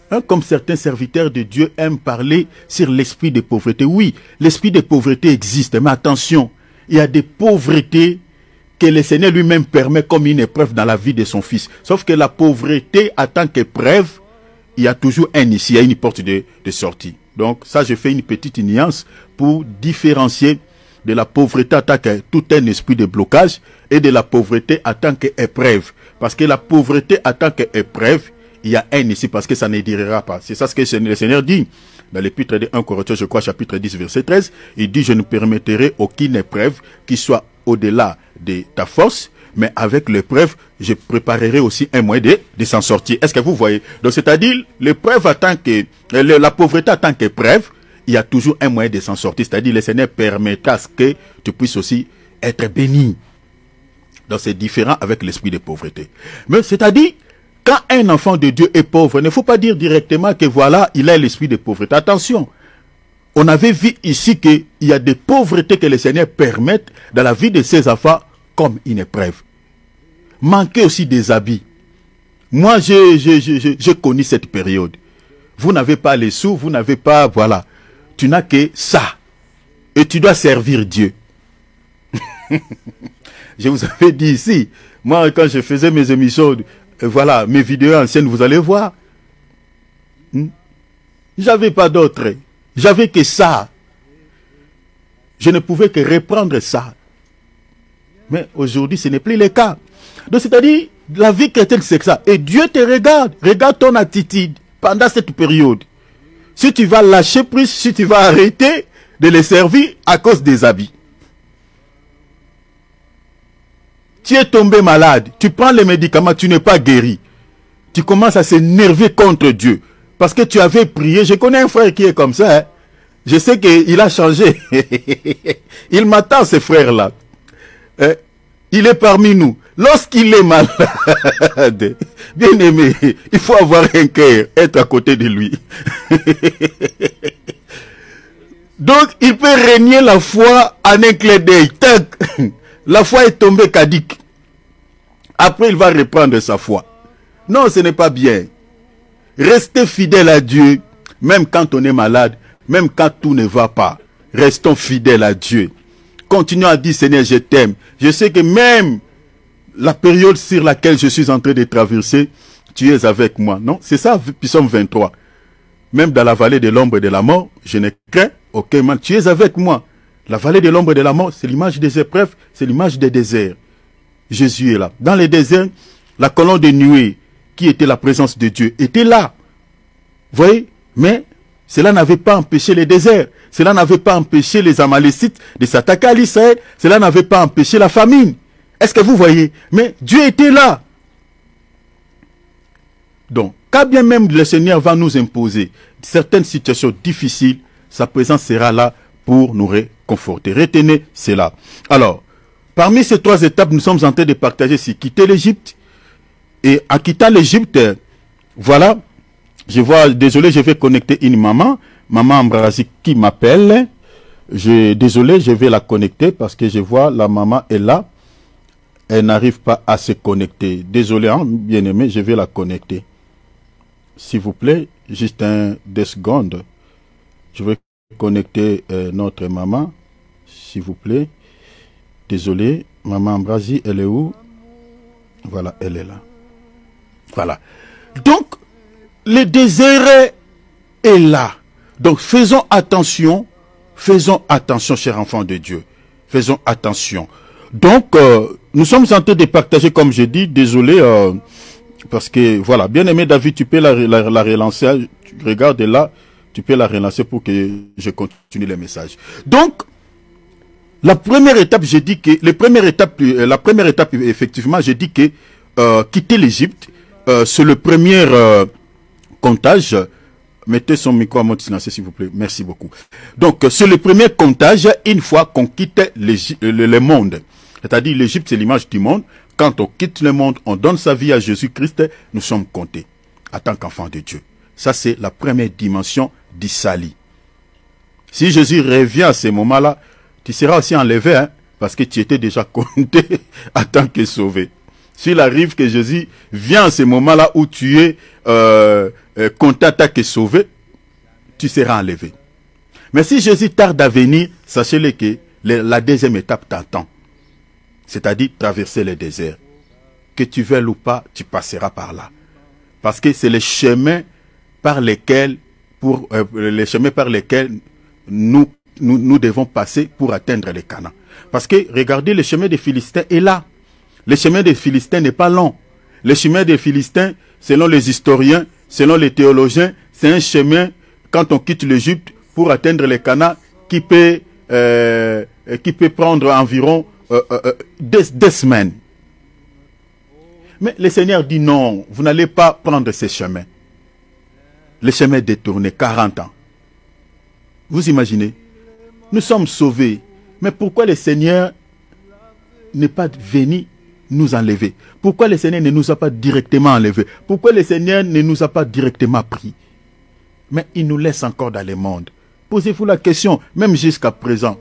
Hein, comme certains serviteurs de Dieu aiment parler sur l'esprit de pauvreté. Oui, l'esprit de pauvreté existe, mais attention, il y a des pauvretés que le Seigneur lui-même permet comme une épreuve dans la vie de son fils. Sauf que la pauvreté, en tant qu'épreuve, il y a toujours il y a une porte de sortie. Donc ça, je fais une petite nuance pour différencier de la pauvreté en tant que tout un esprit de blocage et de la pauvreté en tant qu'épreuve. Parce que la pauvreté en tant qu'épreuve, il y a un ici parce que ça ne durera pas. C'est ça ce que le Seigneur dit dans l'épître de 1 Corinthiens, je crois, chapitre 10, verset 13. Il dit, je ne permettrai aucune épreuve qui soit au-delà de ta force, mais avec l'épreuve, je préparerai aussi un moyen de s'en sortir. Est-ce que vous voyez? Donc, c'est-à-dire, l'épreuve en tant que, la pauvreté en tant qu'épreuve, il y a toujours un moyen de s'en sortir. C'est-à-dire, le Seigneur permettra à ce que tu puisses aussi être béni. Donc, c'est différent avec l'esprit de pauvreté. Mais, c'est-à-dire, quand un enfant de Dieu est pauvre, il ne faut pas dire directement que voilà, il a l'esprit de pauvreté. Attention. On avait vu ici qu'il y a des pauvretés que le Seigneur permet dans la vie de ses enfants comme une épreuve. Manquer aussi des habits. Moi, j'ai connu cette période. Vous n'avez pas les sous, vous n'avez pas, voilà. Tu n'as que ça. Et tu dois servir Dieu. Je vous avais dit ici, moi, quand je faisais mes émissions, voilà, mes vidéos anciennes, vous allez voir. J'avais pas d'autre. J'avais que ça. Je ne pouvais que reprendre ça. Mais aujourd'hui, ce n'est plus le cas. Donc, c'est-à-dire, la vie chrétienne, c'est ça. Et Dieu te regarde. Regarde ton attitude pendant cette période. Si tu vas lâcher prise, si tu vas arrêter de les servir à cause des habits. Tu es tombé malade. Tu prends les médicaments, tu n'es pas guéri. Tu commences à s'énerver contre Dieu. Parce que tu avais prié. Je connais un frère qui est comme ça. Hein. Je sais qu'il a changé. Il m'attend, ce frère-là. Il est parmi nous. Lorsqu'il est malade, bien aimé, il faut avoir un cœur, être à côté de lui. Donc, il peut régner la foi en un clin d'œil. La foi est tombée caduque. Après, il va reprendre sa foi. Non, ce n'est pas bien. Restez fidèle à Dieu, même quand on est malade, même quand tout ne va pas. Restons fidèles à Dieu. Continuons à dire, Seigneur, je t'aime. Je sais que même la période sur laquelle je suis en train de traverser, tu es avec moi. Non, c'est ça, Psaume 23. Même dans la vallée de l'ombre de la mort, je ne crains aucun mal. Tu es avec moi. La vallée de l'ombre de la mort, c'est l'image des épreuves, c'est l'image des déserts. Jésus est là. Dans les déserts, la colonne de nuée, qui était la présence de Dieu, était là. Vous voyez? Mais cela n'avait pas empêché les déserts. Cela n'avait pas empêché les Amalécites de s'attaquer à l'Israël. Cela n'avait pas empêché la famine. Est-ce que vous voyez? Mais Dieu était là. Donc, quand bien même le Seigneur va nous imposer certaines situations difficiles, sa présence sera là pour nous réconforter. Retenez cela. Alors, parmi ces trois étapes, nous sommes en train de partager si quitter l'Égypte. Et en quittant l'Égypte, voilà, je vois, désolé, je vais connecter une maman Ambrasi qui m'appelle. Désolé, je vais la connecter parce que je vois la maman est là. Elle n'arrive pas à se connecter. Désolé, hein, bien aimé, je vais la connecter. S'il vous plaît, juste deux secondes. Je vais connecter notre maman, s'il vous plaît. Désolé, maman Ambrasi, elle est où? Voilà, elle est là. Voilà. Donc, le désert est là. Donc, faisons attention, chers enfants de Dieu. Faisons attention. Donc, nous sommes en train de partager, comme je dis, désolé, parce que, voilà, bien-aimé David, tu peux la relancer, tu regardes là, tu peux la relancer pour que je continue les messages. Donc, la première étape, j'ai dit que, la première étape, effectivement, j'ai dit que quitter l'Égypte, c'est le premier comptage. Mettez son micro à mode silencieux, s'il vous plaît. Merci beaucoup. Donc, c'est le premier comptage une fois qu'on quitte le monde. C'est-à-dire, l'Égypte, c'est l'image du monde. Quand on quitte le monde, on donne sa vie à Jésus-Christ, nous sommes comptés en tant qu'enfants de Dieu. Ça, c'est la première dimension d'Issali. Si Jésus revient à ce moment-là, tu seras aussi enlevé, hein, parce que tu étais déjà compté en tant que sauvé. S'il arrive que Jésus vient à ce moment-là où tu es compté en tant que sauvé, tu seras enlevé. Mais si Jésus tarde à venir, sachez-le que la deuxième étape t'attend. C'est-à-dire traverser le désert. Que tu veuilles ou pas, tu passeras par là. Parce que c'est le chemin par lesquels, nous devons passer pour atteindre les Canaan. Parce que, regardez, le chemin des Philistins est là. Le chemin des Philistins n'est pas long. Le chemin des Philistins, selon les historiens, selon les théologiens, c'est un chemin, quand on quitte l'Égypte, pour atteindre les Canaan, qui peut prendre environ 2 semaines. Mais le Seigneur dit non, vous n'allez pas prendre ces chemins. Les chemins détournés, 40 ans. Vous imaginez? Nous sommes sauvés. Mais pourquoi le Seigneur n'est pas venu nous enlever? Pourquoi le Seigneur ne nous a pas directement enlevés? Pourquoi le Seigneur ne nous a pas directement pris? Mais il nous laisse encore dans le monde. Posez-vous la question, même jusqu'à présent.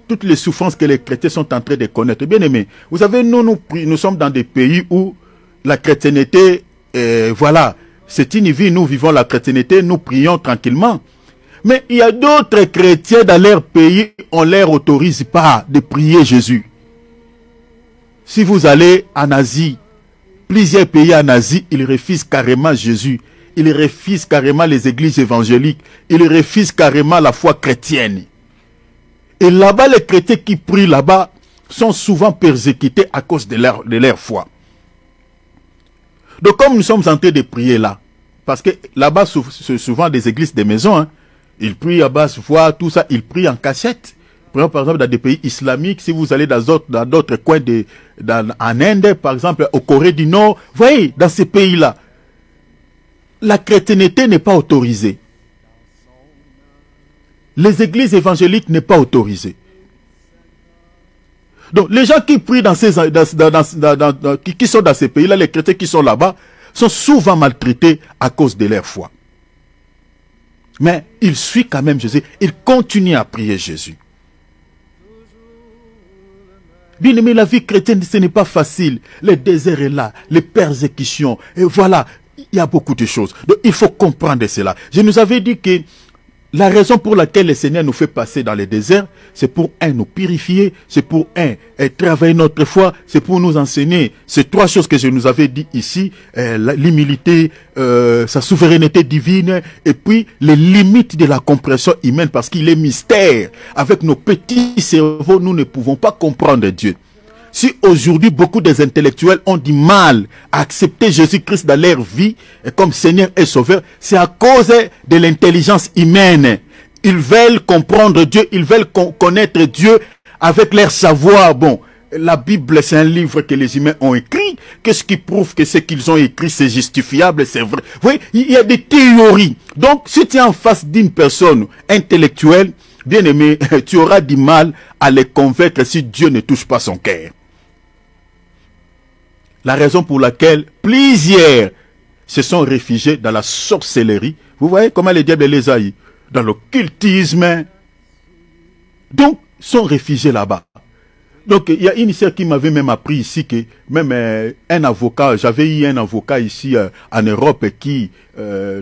Toutes les souffrances que les chrétiens sont en train de connaître. Bien aimés, vous savez, nous sommes dans des pays où la chrétienté, voilà, c'est une vie, nous vivons la chrétienté, nous prions tranquillement. Mais il y a d'autres chrétiens dans leur pays, on ne leur autorise pas de prier Jésus. Si vous allez en Asie, plusieurs pays en Asie, ils refusent carrément Jésus. Ils refusent carrément les églises évangéliques. Ils refusent carrément la foi chrétienne. Et là-bas, les chrétiens qui prient là-bas sont souvent persécutés à cause de leur foi. Donc comme nous sommes en train de prier là, parce que là-bas, c'est souvent des églises de maison, hein, ils prient à basse voix, tout ça, ils prient en cachette. Par exemple, dans des pays islamiques, si vous allez dans d'autres coins en Inde, par exemple, au Corée du Nord, voyez, dans ces pays-là, la chrétienté n'est pas autorisée. Les églises évangéliques n'est pas autorisées. Donc, les gens qui prient qui sont dans ces pays-là, les chrétiens qui sont là-bas, sont souvent maltraités à cause de leur foi. Mais ils suivent quand même Jésus. Ils continuent à prier Jésus. Bien aimé, la vie chrétienne, ce n'est pas facile. Le désert est là, les persécutions, et voilà, il y a beaucoup de choses. Donc, il faut comprendre cela. Je nous avais dit que la raison pour laquelle le Seigneur nous fait passer dans le désert, c'est pour, nous purifier, c'est pour, travailler notre foi, c'est pour nous enseigner ces trois choses que je nous avais dit ici, l'humilité, sa souveraineté divine, et puis les limites de la compréhension humaine, parce qu'il est mystère. Avec nos petits cerveaux, nous ne pouvons pas comprendre Dieu. Si aujourd'hui beaucoup des intellectuels ont du mal à accepter Jésus-Christ dans leur vie comme Seigneur et Sauveur, c'est à cause de l'intelligence humaine. Ils veulent comprendre Dieu, ils veulent connaître Dieu avec leur savoir. Bon, la Bible, c'est un livre que les humains ont écrit. Qu'est-ce qui prouve que ce qu'ils ont écrit, c'est justifiable, c'est vrai? Vous voyez, il y a des théories. Donc, si tu es en face d'une personne intellectuelle, bien aimé, tu auras du mal à les convaincre si Dieu ne touche pas son cœur. La raison pour laquelle plusieurs se sont réfugiés dans la sorcellerie. Vous voyez comment le diable les a eu? Dans l'occultisme. Donc, sont réfugiés là-bas. Donc, il y a une sœur qui m'avait même appris ici que même un avocat, j'avais eu un avocat ici en Europe qui,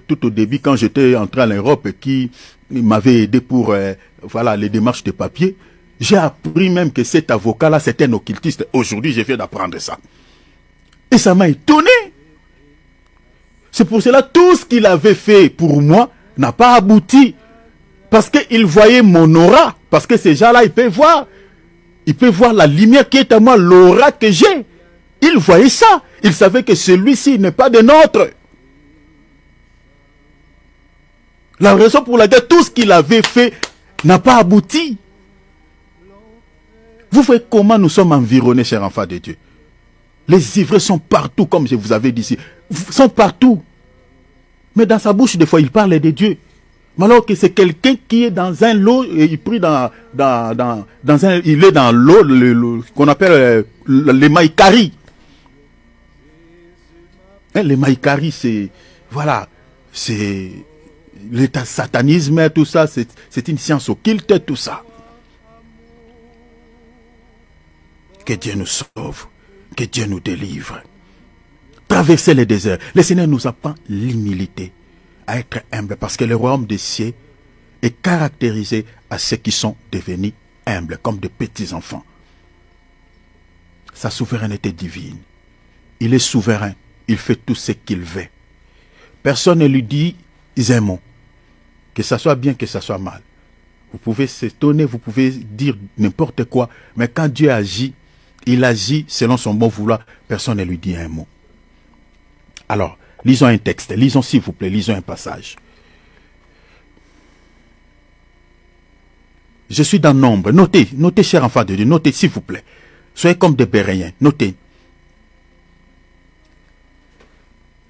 tout au début, quand j'étais entré en Europe, qui m'avait aidé pour voilà, les démarches de papier. J'ai appris même que cet avocat-là, c'était un occultiste. Aujourd'hui, je viens d'apprendre ça. Et ça m'a étonné. C'est pour cela tout ce qu'il avait fait pour moi n'a pas abouti. Parce qu'il voyait mon aura. Parce que ces gens-là, ils peuvent voir. Ils peuvent voir la lumière qui est à moi, l'aura que j'ai. Ils voyaient ça. Ils savaient que celui-ci n'est pas de nôtre. La raison pour laquelle tout ce qu'il avait fait n'a pas abouti. Vous voyez comment nous sommes environnés, chers enfants de Dieu. Les ivrognes sont partout, comme je vous avais dit ici. Ils sont partout. Mais dans sa bouche, des fois, il parle de Dieu. Mais alors que c'est quelqu'un qui est dans un lot, et il prie il est dans l'eau, qu'on appelle les maïkari. Les maïkari, c'est, voilà, c'est le satanisme, tout ça, c'est une science occulte, tout ça. Que Dieu nous sauve. Que Dieu nous délivre. Traverser les déserts. Le Seigneur nous apprend l'humilité, à être humble, parce que le royaume des cieux est caractérisé à ceux qui sont devenus humbles, comme de petits enfants. Sa souveraineté divine. Il est souverain. Il fait tout ce qu'il veut. Personne ne lui dit un mot. Que ça soit bien, que ça soit mal. Vous pouvez s'étonner, vous pouvez dire n'importe quoi, mais quand Dieu agit, il agit selon son bon vouloir. Personne ne lui dit un mot. Alors, lisons un texte. Lisons s'il vous plaît. Lisons un passage. Je suis dans Nombre. Notez, notez, chers enfants de Dieu. Notez s'il vous plaît. Soyez comme des Béréens. Notez.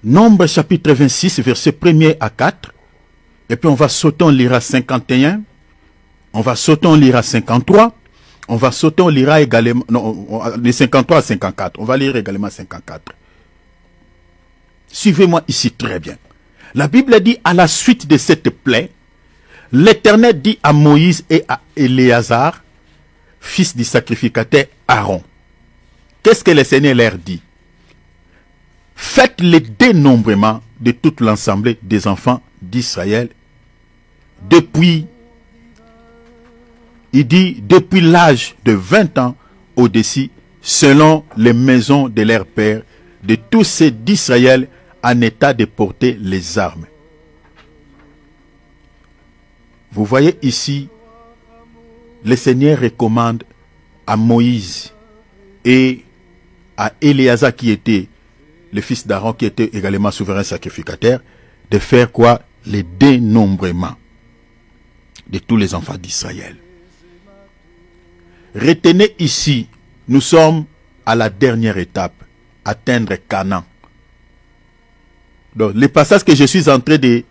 Nombre chapitre 26, verset 1er à 4. Et puis on va sauter, on lira 51. On va sauter, on lira 53. On va sauter, on lira également... Non, de 53 à 54. On va lire également 54. Suivez-moi ici très bien. La Bible dit, à la suite de cette plaie, l'Éternel dit à Moïse et à Éléazar, fils du sacrificateur Aaron. Qu'est-ce que le Seigneur leur dit? Faites le dénombrement de toute l'assemblée des enfants d'Israël depuis, il dit, depuis l'âge de 20 ans au-dessus, selon les maisons de leurs pères, de tous ceux d'Israël en état de porter les armes. Vous voyez ici, le Seigneur recommande à Moïse et à Éléazar qui était le fils d'Aaron, qui était également souverain sacrificateur, de faire quoi? Le dénombrement de tous les enfants d'Israël. Retenez ici, nous sommes à la dernière étape, atteindre Canaan. Donc, les passages que je suis en train de,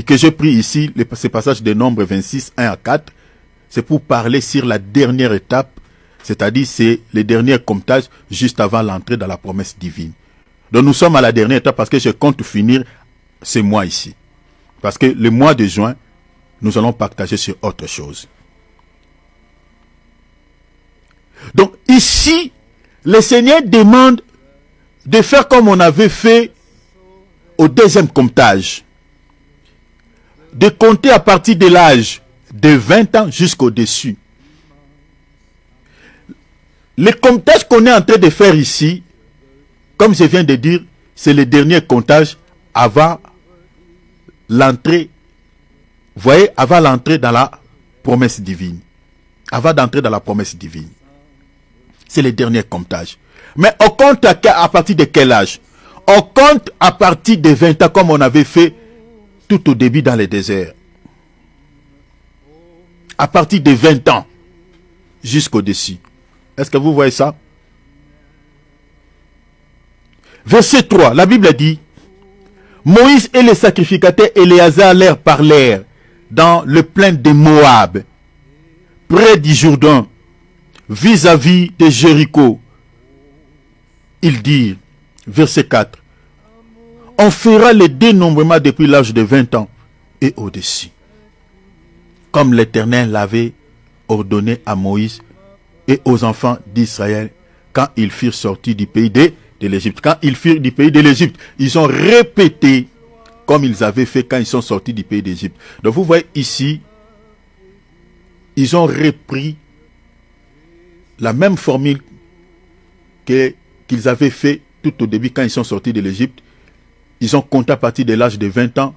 que j'ai pris ici, ces passages de Nombre 26, 1 à 4, c'est pour parler sur la dernière étape, c'est-à-dire c'est le dernier comptage juste avant l'entrée dans la promesse divine. Donc nous sommes à la dernière étape parce que je compte finir ce mois ici. Parce que le mois de juin, nous allons partager sur autre chose. Donc ici, le Seigneur demande de faire comme on avait fait au deuxième comptage. De compter à partir de l'âge de 20 ans jusqu'au-dessus. Le comptage qu'on est en train de faire ici, comme je viens de dire, c'est le dernier comptage avant l'entrée, vous voyez, avant l'entrée dans la promesse divine. Avant d'entrer dans la promesse divine. C'est le dernier comptage. Mais on compte à partir de quel âge? On compte à partir de 20 ans comme on avait fait tout au début dans le désert. À partir de 20 ans jusqu'au-dessus. Est-ce que vous voyez ça? Verset 3, la Bible dit, Moïse et les sacrificateurs Éléazar leur parlèrent dans le plain de Moab, près du Jourdain, vis-à-vis de Jéricho. Ils dirent, verset 4, on fera le dénombrement depuis l'âge de 20 ans et au-dessus, comme l'Éternel l'avait ordonné à Moïse et aux enfants d'Israël quand ils furent sortis du pays de l'Égypte. Quand ils furent du pays de l'Égypte, ils ont répété comme ils avaient fait quand ils sont sortis du pays d'Égypte. Donc vous voyez ici, ils ont repris la même formule qu'ils avaient fait tout au début quand ils sont sortis de l'Égypte. Ils ont compté à partir de l'âge de 20 ans.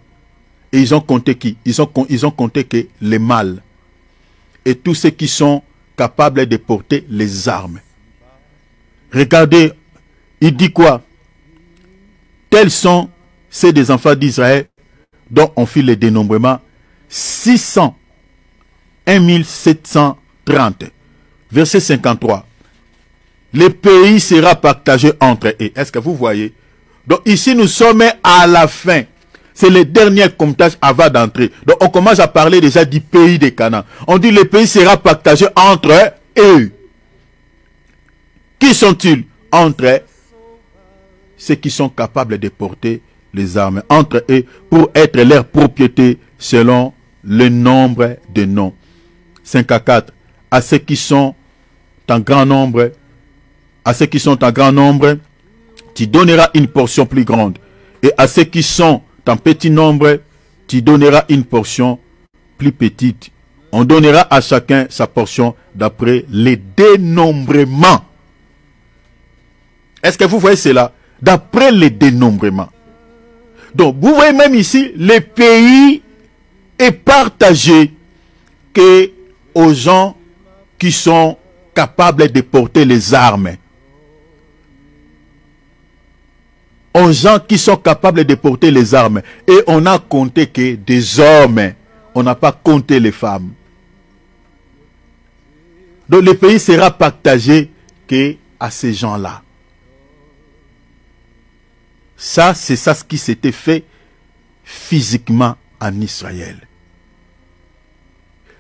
Et ils ont compté qui? Ils ont compté que les mâles. Et tous ceux qui sont capables de porter les armes. Regardez, il dit quoi? Tels sont ceux des enfants d'Israël dont on fit le dénombrement 601 730. Verset 53. Le pays sera partagé entre eux. Est-ce que vous voyez? Donc ici nous sommes à la fin. C'est le dernier comptage avant d'entrer. Donc on commence à parler déjà du pays de Canaan. On dit le pays sera partagé entre eux. Qui sont-ils? Entre ceux qui sont capables de porter les armes. Entre eux pour être leur propriété selon le nombre de noms. 5 à 4. À ceux qui sont en grand nombre, tu donneras une portion plus grande. Et à ceux qui sont en petit nombre, tu donneras une portion plus petite. On donnera à chacun sa portion d'après les dénombrements. Est-ce que vous voyez cela? D'après les dénombrements. Donc, vous voyez même ici, le pays est partagé que aux gens qui sont capables de porter les armes. Aux gens qui sont capables de porter les armes. Et on a compté que des hommes. On n'a pas compté les femmes. Donc le pays sera partagé que à ces gens-là. Ça, c'est ça ce qui s'était fait physiquement en Israël.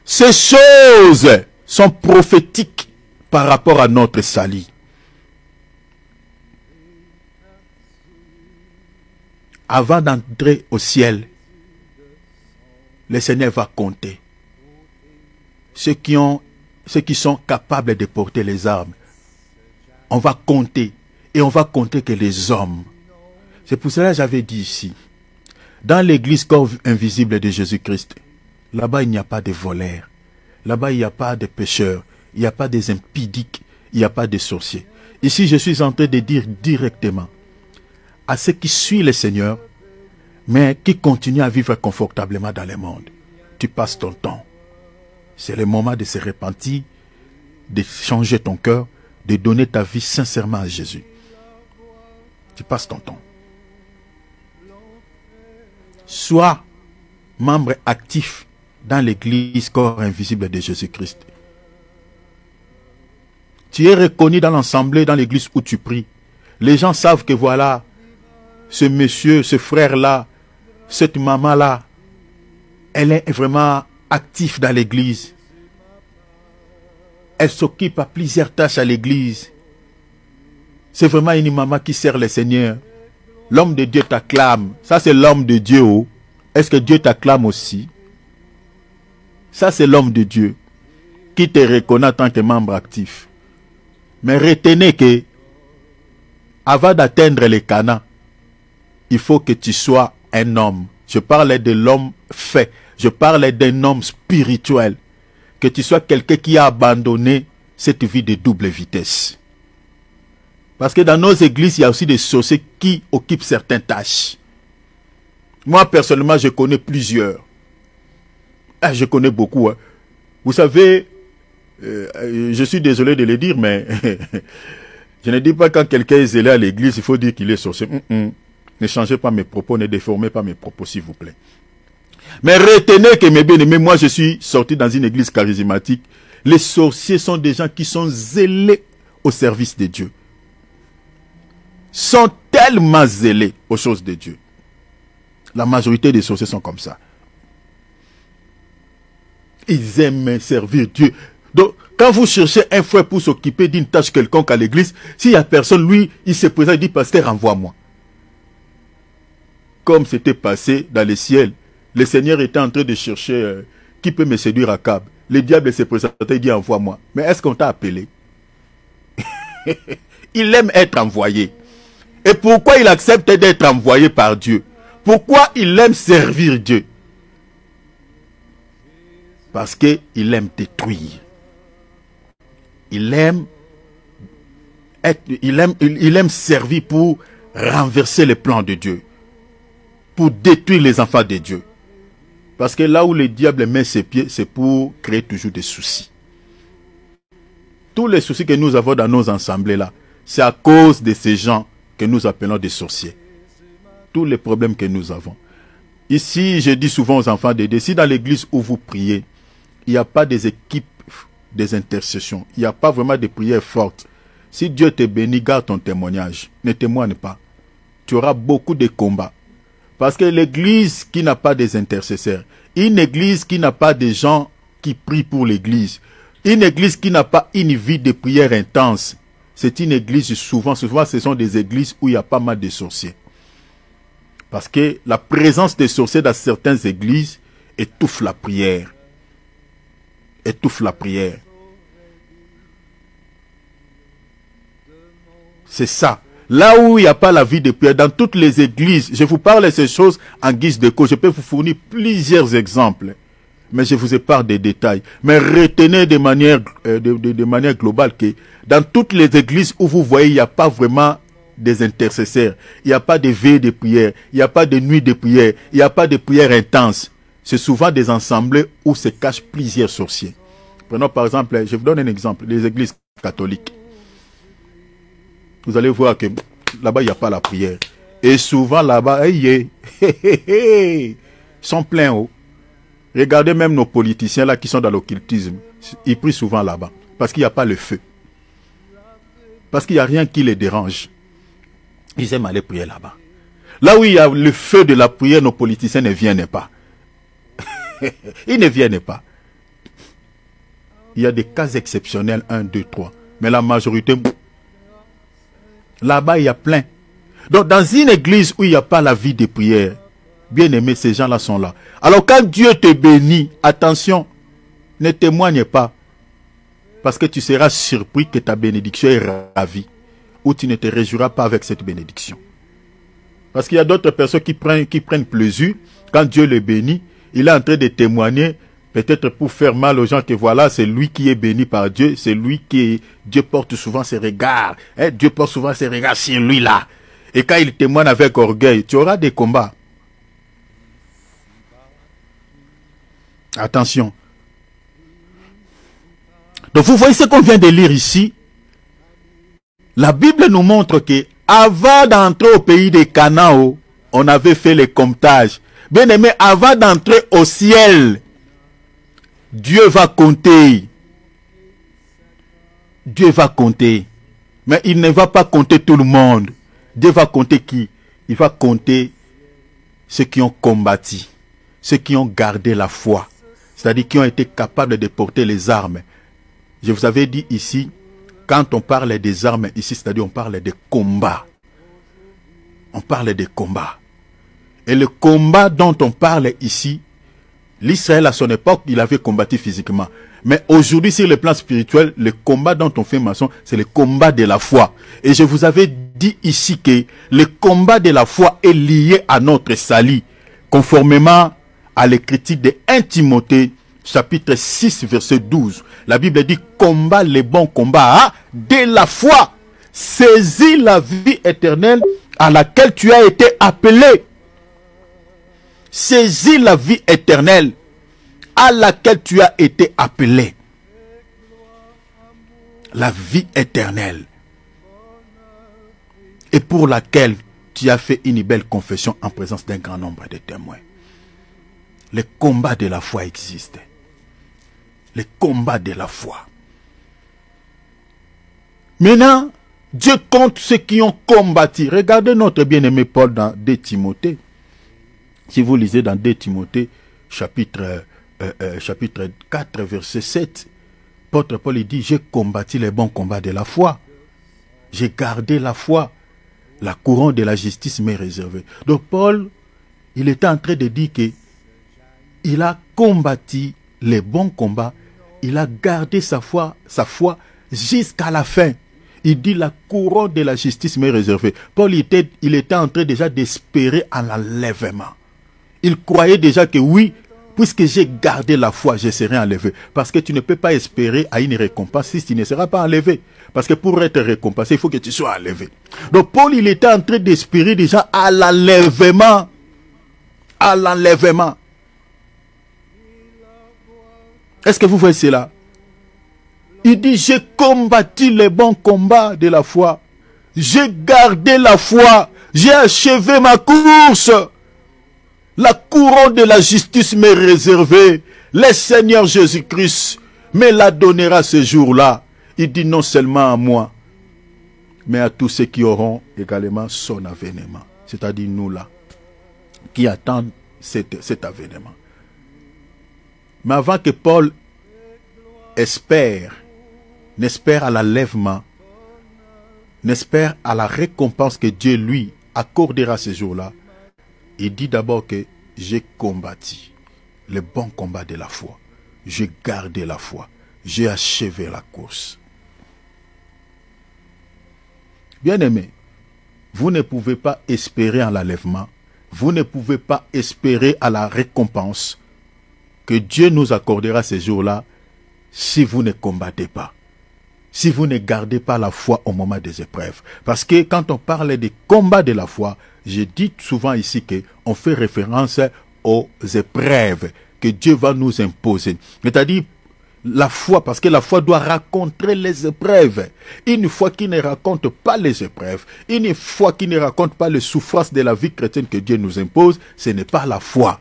Ces choses sont prophétiques par rapport à notre salut. Avant d'entrer au ciel, le Seigneur va compter ceux qui sont capables de porter les armes. On va compter, et on va compter que les hommes. C'est pour cela que j'avais dit ici, dans l'église corps invisible de Jésus-Christ, là-bas il n'y a pas de voleurs, là-bas il n'y a pas de pécheurs, il n'y a pas des impudiques, il n'y a pas de sorciers. Ici je suis en train de dire directement à ceux qui suivent le Seigneur, mais qui continuent à vivre confortablement dans le monde. Tu passes ton temps. C'est le moment de se repentir, de changer ton cœur, de donner ta vie sincèrement à Jésus. Tu passes ton temps. Sois membre actif dans l'église corps invisible de Jésus-Christ. Tu es reconnu dans l'assemblée, dans l'église où tu pries. Les gens savent que voilà, ce monsieur, ce frère-là, cette maman-là, elle est vraiment active dans l'église. Elle s'occupe à plusieurs tâches à l'église. C'est vraiment une maman qui sert le Seigneur. L'homme de Dieu t'acclame. Ça, c'est l'homme de Dieu. Oh. Est-ce que Dieu t'acclame aussi? Ça, c'est l'homme de Dieu qui te reconnaît en tant que membre actif. Mais retenez que, avant d'atteindre les Canaan, il faut que tu sois un homme. Je parle de l'homme fait. Je parle d'un homme spirituel. Que tu sois quelqu'un qui a abandonné cette vie de double vitesse. Parce que dans nos églises, il y a aussi des sorciers qui occupent certaines tâches. Moi, personnellement, je connais plusieurs. Ah, je connais beaucoup. Hein. Vous savez, je suis désolé de le dire, mais je ne dis pas quand quelqu'un est zélé à l'église, il faut dire qu'il est sorcier. Ne changez pas mes propos, ne déformez pas mes propos, s'il vous plaît. Mais retenez que, mes bien-aimés, moi je suis sorti dans une église charismatique. Les sorciers sont des gens qui sont zélés au service de Dieu. Sont tellement zélés aux choses de Dieu. La majorité des sorciers sont comme ça. Ils aiment servir Dieu. Donc, quand vous cherchez un frère pour s'occuper d'une tâche quelconque à l'église, s'il n'y a personne, lui, il se présente et dit, pasteur, envoie-moi. Comme c'était passé dans le ciel. Le Seigneur était en train de chercher qui peut me séduire à Cab. Le diable s'est présenté et dit envoie-moi. Mais est-ce qu'on t'a appelé? Il aime être envoyé. Et pourquoi il accepte d'être envoyé par Dieu? Pourquoi il aime servir Dieu? Parce qu'il aime détruire. Il aime servir pour renverser les plans de Dieu. Pour détruire les enfants de Dieu. Parce que là où le diable met ses pieds, c'est pour créer toujours des soucis. Tous les soucis que nous avons dans nos assemblées là, c'est à cause de ces gens que nous appelons des sorciers. Tous les problèmes que nous avons. Ici, je dis souvent aux enfants de Dieu, si dans l'église où vous priez, il n'y a pas des équipes, des intercessions, il n'y a pas vraiment de prières fortes. Si Dieu te bénit, garde ton témoignage. Ne témoigne pas. Tu auras beaucoup de combats. Parce que l'église qui n'a pas des intercesseurs, une église qui n'a pas des gens qui prient pour l'église, une église qui n'a pas une vie de prière intense, c'est une église souvent ce sont des églises où il y a pas mal de sorciers. Parce que la présence des sorciers dans certaines églises étouffe la prière. Étouffe la prière. C'est ça. Là où il n'y a pas la vie de prière, dans toutes les églises, je vous parle de ces choses en guise de cause. Je peux vous fournir plusieurs exemples. Mais je vous épargne des détails. Mais retenez de manière globale que dans toutes les églises où vous voyez, il n'y a pas vraiment des intercesseurs. Il n'y a pas de veille de prière. Il n'y a pas de nuit de prière. Il n'y a pas de prière intense. C'est souvent des assemblées où se cachent plusieurs sorciers. Prenons par exemple, je vous donne un exemple, les églises catholiques. Vous allez voir que là-bas, il n'y a pas la prière. Et souvent, là-bas, ils sont pleins. Oh. Regardez même nos politiciens là qui sont dans l'occultisme. Ils prient souvent là-bas. Parce qu'il n'y a pas le feu. Parce qu'il n'y a rien qui les dérange. Ils aiment aller prier là-bas. Là où il y a le feu de la prière, nos politiciens ne viennent pas. Ils ne viennent pas. Il y a des cas exceptionnels, 1, 2, 3. Mais la majorité, là-bas, il y a plein. Donc, dans une église où il n'y a pas la vie de prière, bien aimé, ces gens-là sont là. Alors, quand Dieu te bénit, attention, ne témoigne pas. Parce que tu seras surpris que ta bénédiction est ravie. Ou tu ne te réjouiras pas avec cette bénédiction. Parce qu'il y a d'autres personnes qui prennent plaisir. Quand Dieu les bénit, il est en train de témoigner, peut-être pour faire mal aux gens, que voilà, c'est lui qui est béni par Dieu. C'est lui qui... Dieu porte souvent ses regards. Hein? Dieu porte souvent ses regards sur lui-là. Et quand il témoigne avec orgueil, tu auras des combats. Attention. Donc vous voyez ce qu'on vient de lire ici. La Bible nous montre que avant d'entrer au pays des Canaan, on avait fait les comptages. Bien aimé, avant d'entrer au ciel, Dieu va compter. Dieu va compter. Mais il ne va pas compter tout le monde. Dieu va compter qui? Il va compter ceux qui ont combattu, ceux qui ont gardé la foi, c'est-à-dire qui ont été capables de porter les armes. Je vous avais dit ici, quand on parle des armes ici, c'est-à-dire on parle des combats. On parle des combats. Et le combat dont on parle ici, l'Israël à son époque, il avait combattu physiquement. Mais aujourd'hui, sur le plan spirituel, le combat dont on fait mention, c'est le combat de la foi. Et je vous avais dit ici que le combat de la foi est lié à notre salut, conformément à l'écriture de 1 Timothée, chapitre 6, verset 12. La Bible dit, combat les bons combats de la foi. Saisis la vie éternelle à laquelle tu as été appelé. Saisis la vie éternelle à laquelle tu as été appelé. La vie éternelle. Et pour laquelle tu as fait une belle confession en présence d'un grand nombre de témoins. Le combat de la foi existe. Le combat de la foi. Maintenant, Dieu compte ceux qui ont combattu. Regardez notre bien-aimé Paul dans 2 Timothée. Si vous lisez dans 2 Timothée, chapitre 4, verset 7, l'apôtre Paul dit, j'ai combattu les bons combats de la foi. J'ai gardé la foi. La couronne de la justice m'est réservée. Donc Paul, il était en train de dire que il a combattu les bons combats. Il a gardé sa foi jusqu'à la fin. Il dit la couronne de la justice m'est réservée. Paul il était en train déjà d'espérer à l'enlèvement. Il croyait déjà que oui, puisque j'ai gardé la foi, je serai enlevé. Parce que tu ne peux pas espérer à une récompense si tu ne seras pas enlevé. Parce que pour être récompensé, il faut que tu sois enlevé. Donc Paul, il était en train d'espérer déjà à l'enlèvement. À l'enlèvement. Est-ce que vous voyez cela? Il dit, j'ai combattu les bons combats de la foi. J'ai gardé la foi. J'ai achevé ma course. La couronne de la justice m'est réservée. Le Seigneur Jésus-Christ me la donnera ce jour-là. Il dit non seulement à moi, mais à tous ceux qui auront également son avènement. C'est-à-dire nous là, qui attendent cet avènement. Mais avant que Paul n'espère à l'enlèvement, n'espère à la récompense que Dieu lui accordera ce jour-là, il dit d'abord que j'ai combattu le bon combat de la foi. J'ai gardé la foi. J'ai achevé la course. Bien-aimés, vous ne pouvez pas espérer à l'enlèvement. Vous ne pouvez pas espérer à la récompense que Dieu nous accordera ce jour-là si vous ne combattez pas. Si vous ne gardez pas la foi au moment des épreuves. Parce que quand on parle des combats de la foi, je dis souvent ici qu'on fait référence aux épreuves que Dieu va nous imposer. C'est-à-dire la foi, parce que la foi doit rencontrer les épreuves. Une foi qui ne raconte pas les épreuves, une foi qui ne raconte pas les souffrances de la vie chrétienne que Dieu nous impose, ce n'est pas la foi.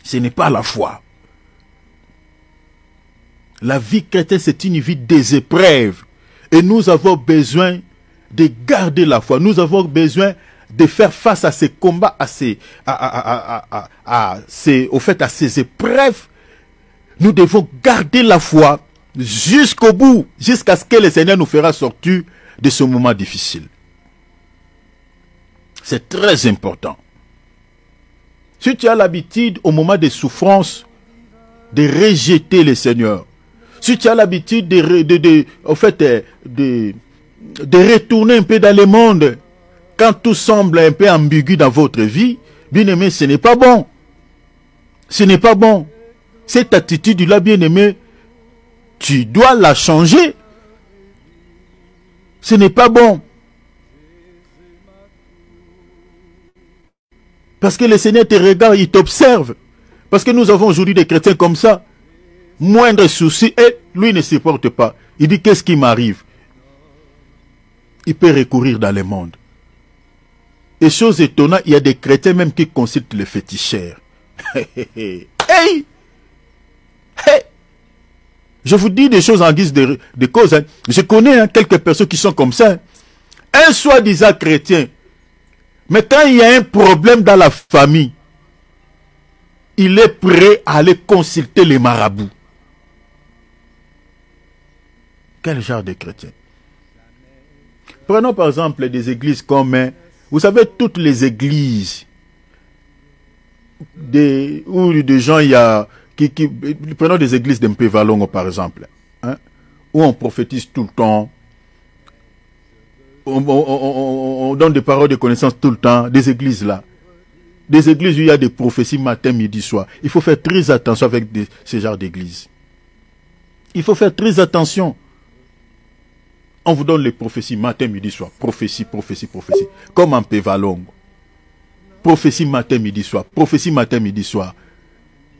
Ce n'est pas la foi. La vie chrétienne, c'est une vie des épreuves. Et nous avons besoin de garder la foi. Nous avons besoin de faire face à ces combats, à ces épreuves, nous devons garder la foi jusqu'au bout, jusqu'à ce que le Seigneur nous fera sortir de ce moment difficile. C'est très important. Si tu as l'habitude, au moment des souffrances, de rejeter le Seigneur, si tu as l'habitude de retourner un peu dans le monde, quand tout semble un peu ambigu dans votre vie, bien-aimé, ce n'est pas bon. Ce n'est pas bon. Cette attitude-là, bien-aimé, tu dois la changer. Ce n'est pas bon. Parce que le Seigneur te regarde, il t'observe. Parce que nous avons aujourd'hui des chrétiens comme ça. Moindre souci, et lui ne supporte pas. Il dit, qu'est-ce qui m'arrive? Il peut recourir dans le monde. Et chose étonnante, il y a des chrétiens même qui consultent les féticheurs. Hey! Hey! Je vous dis des choses en guise de cause. Hein. Je connais quelques personnes qui sont comme ça. Un soi-disant chrétien. Mais quand il y a un problème dans la famille, il est prêt à aller consulter les marabouts. Quel genre de chrétien? Prenons par exemple des églises comme, vous savez, toutes les églises où des gens, il y a, prenons des églises d'Mpévalongo par exemple, hein, où on prophétise tout le temps, on donne des paroles de connaissance tout le temps, des églises là. Des églises où il y a des prophéties matin, midi, soir. Il faut faire très attention avec ce genre d'églises. Il faut faire très attention. On vous donne les prophéties matin, midi, soir. Prophétie, prophétie, prophétie. Comme en Pévalongo. Prophétie matin, midi, soir. Prophétie matin, midi, soir.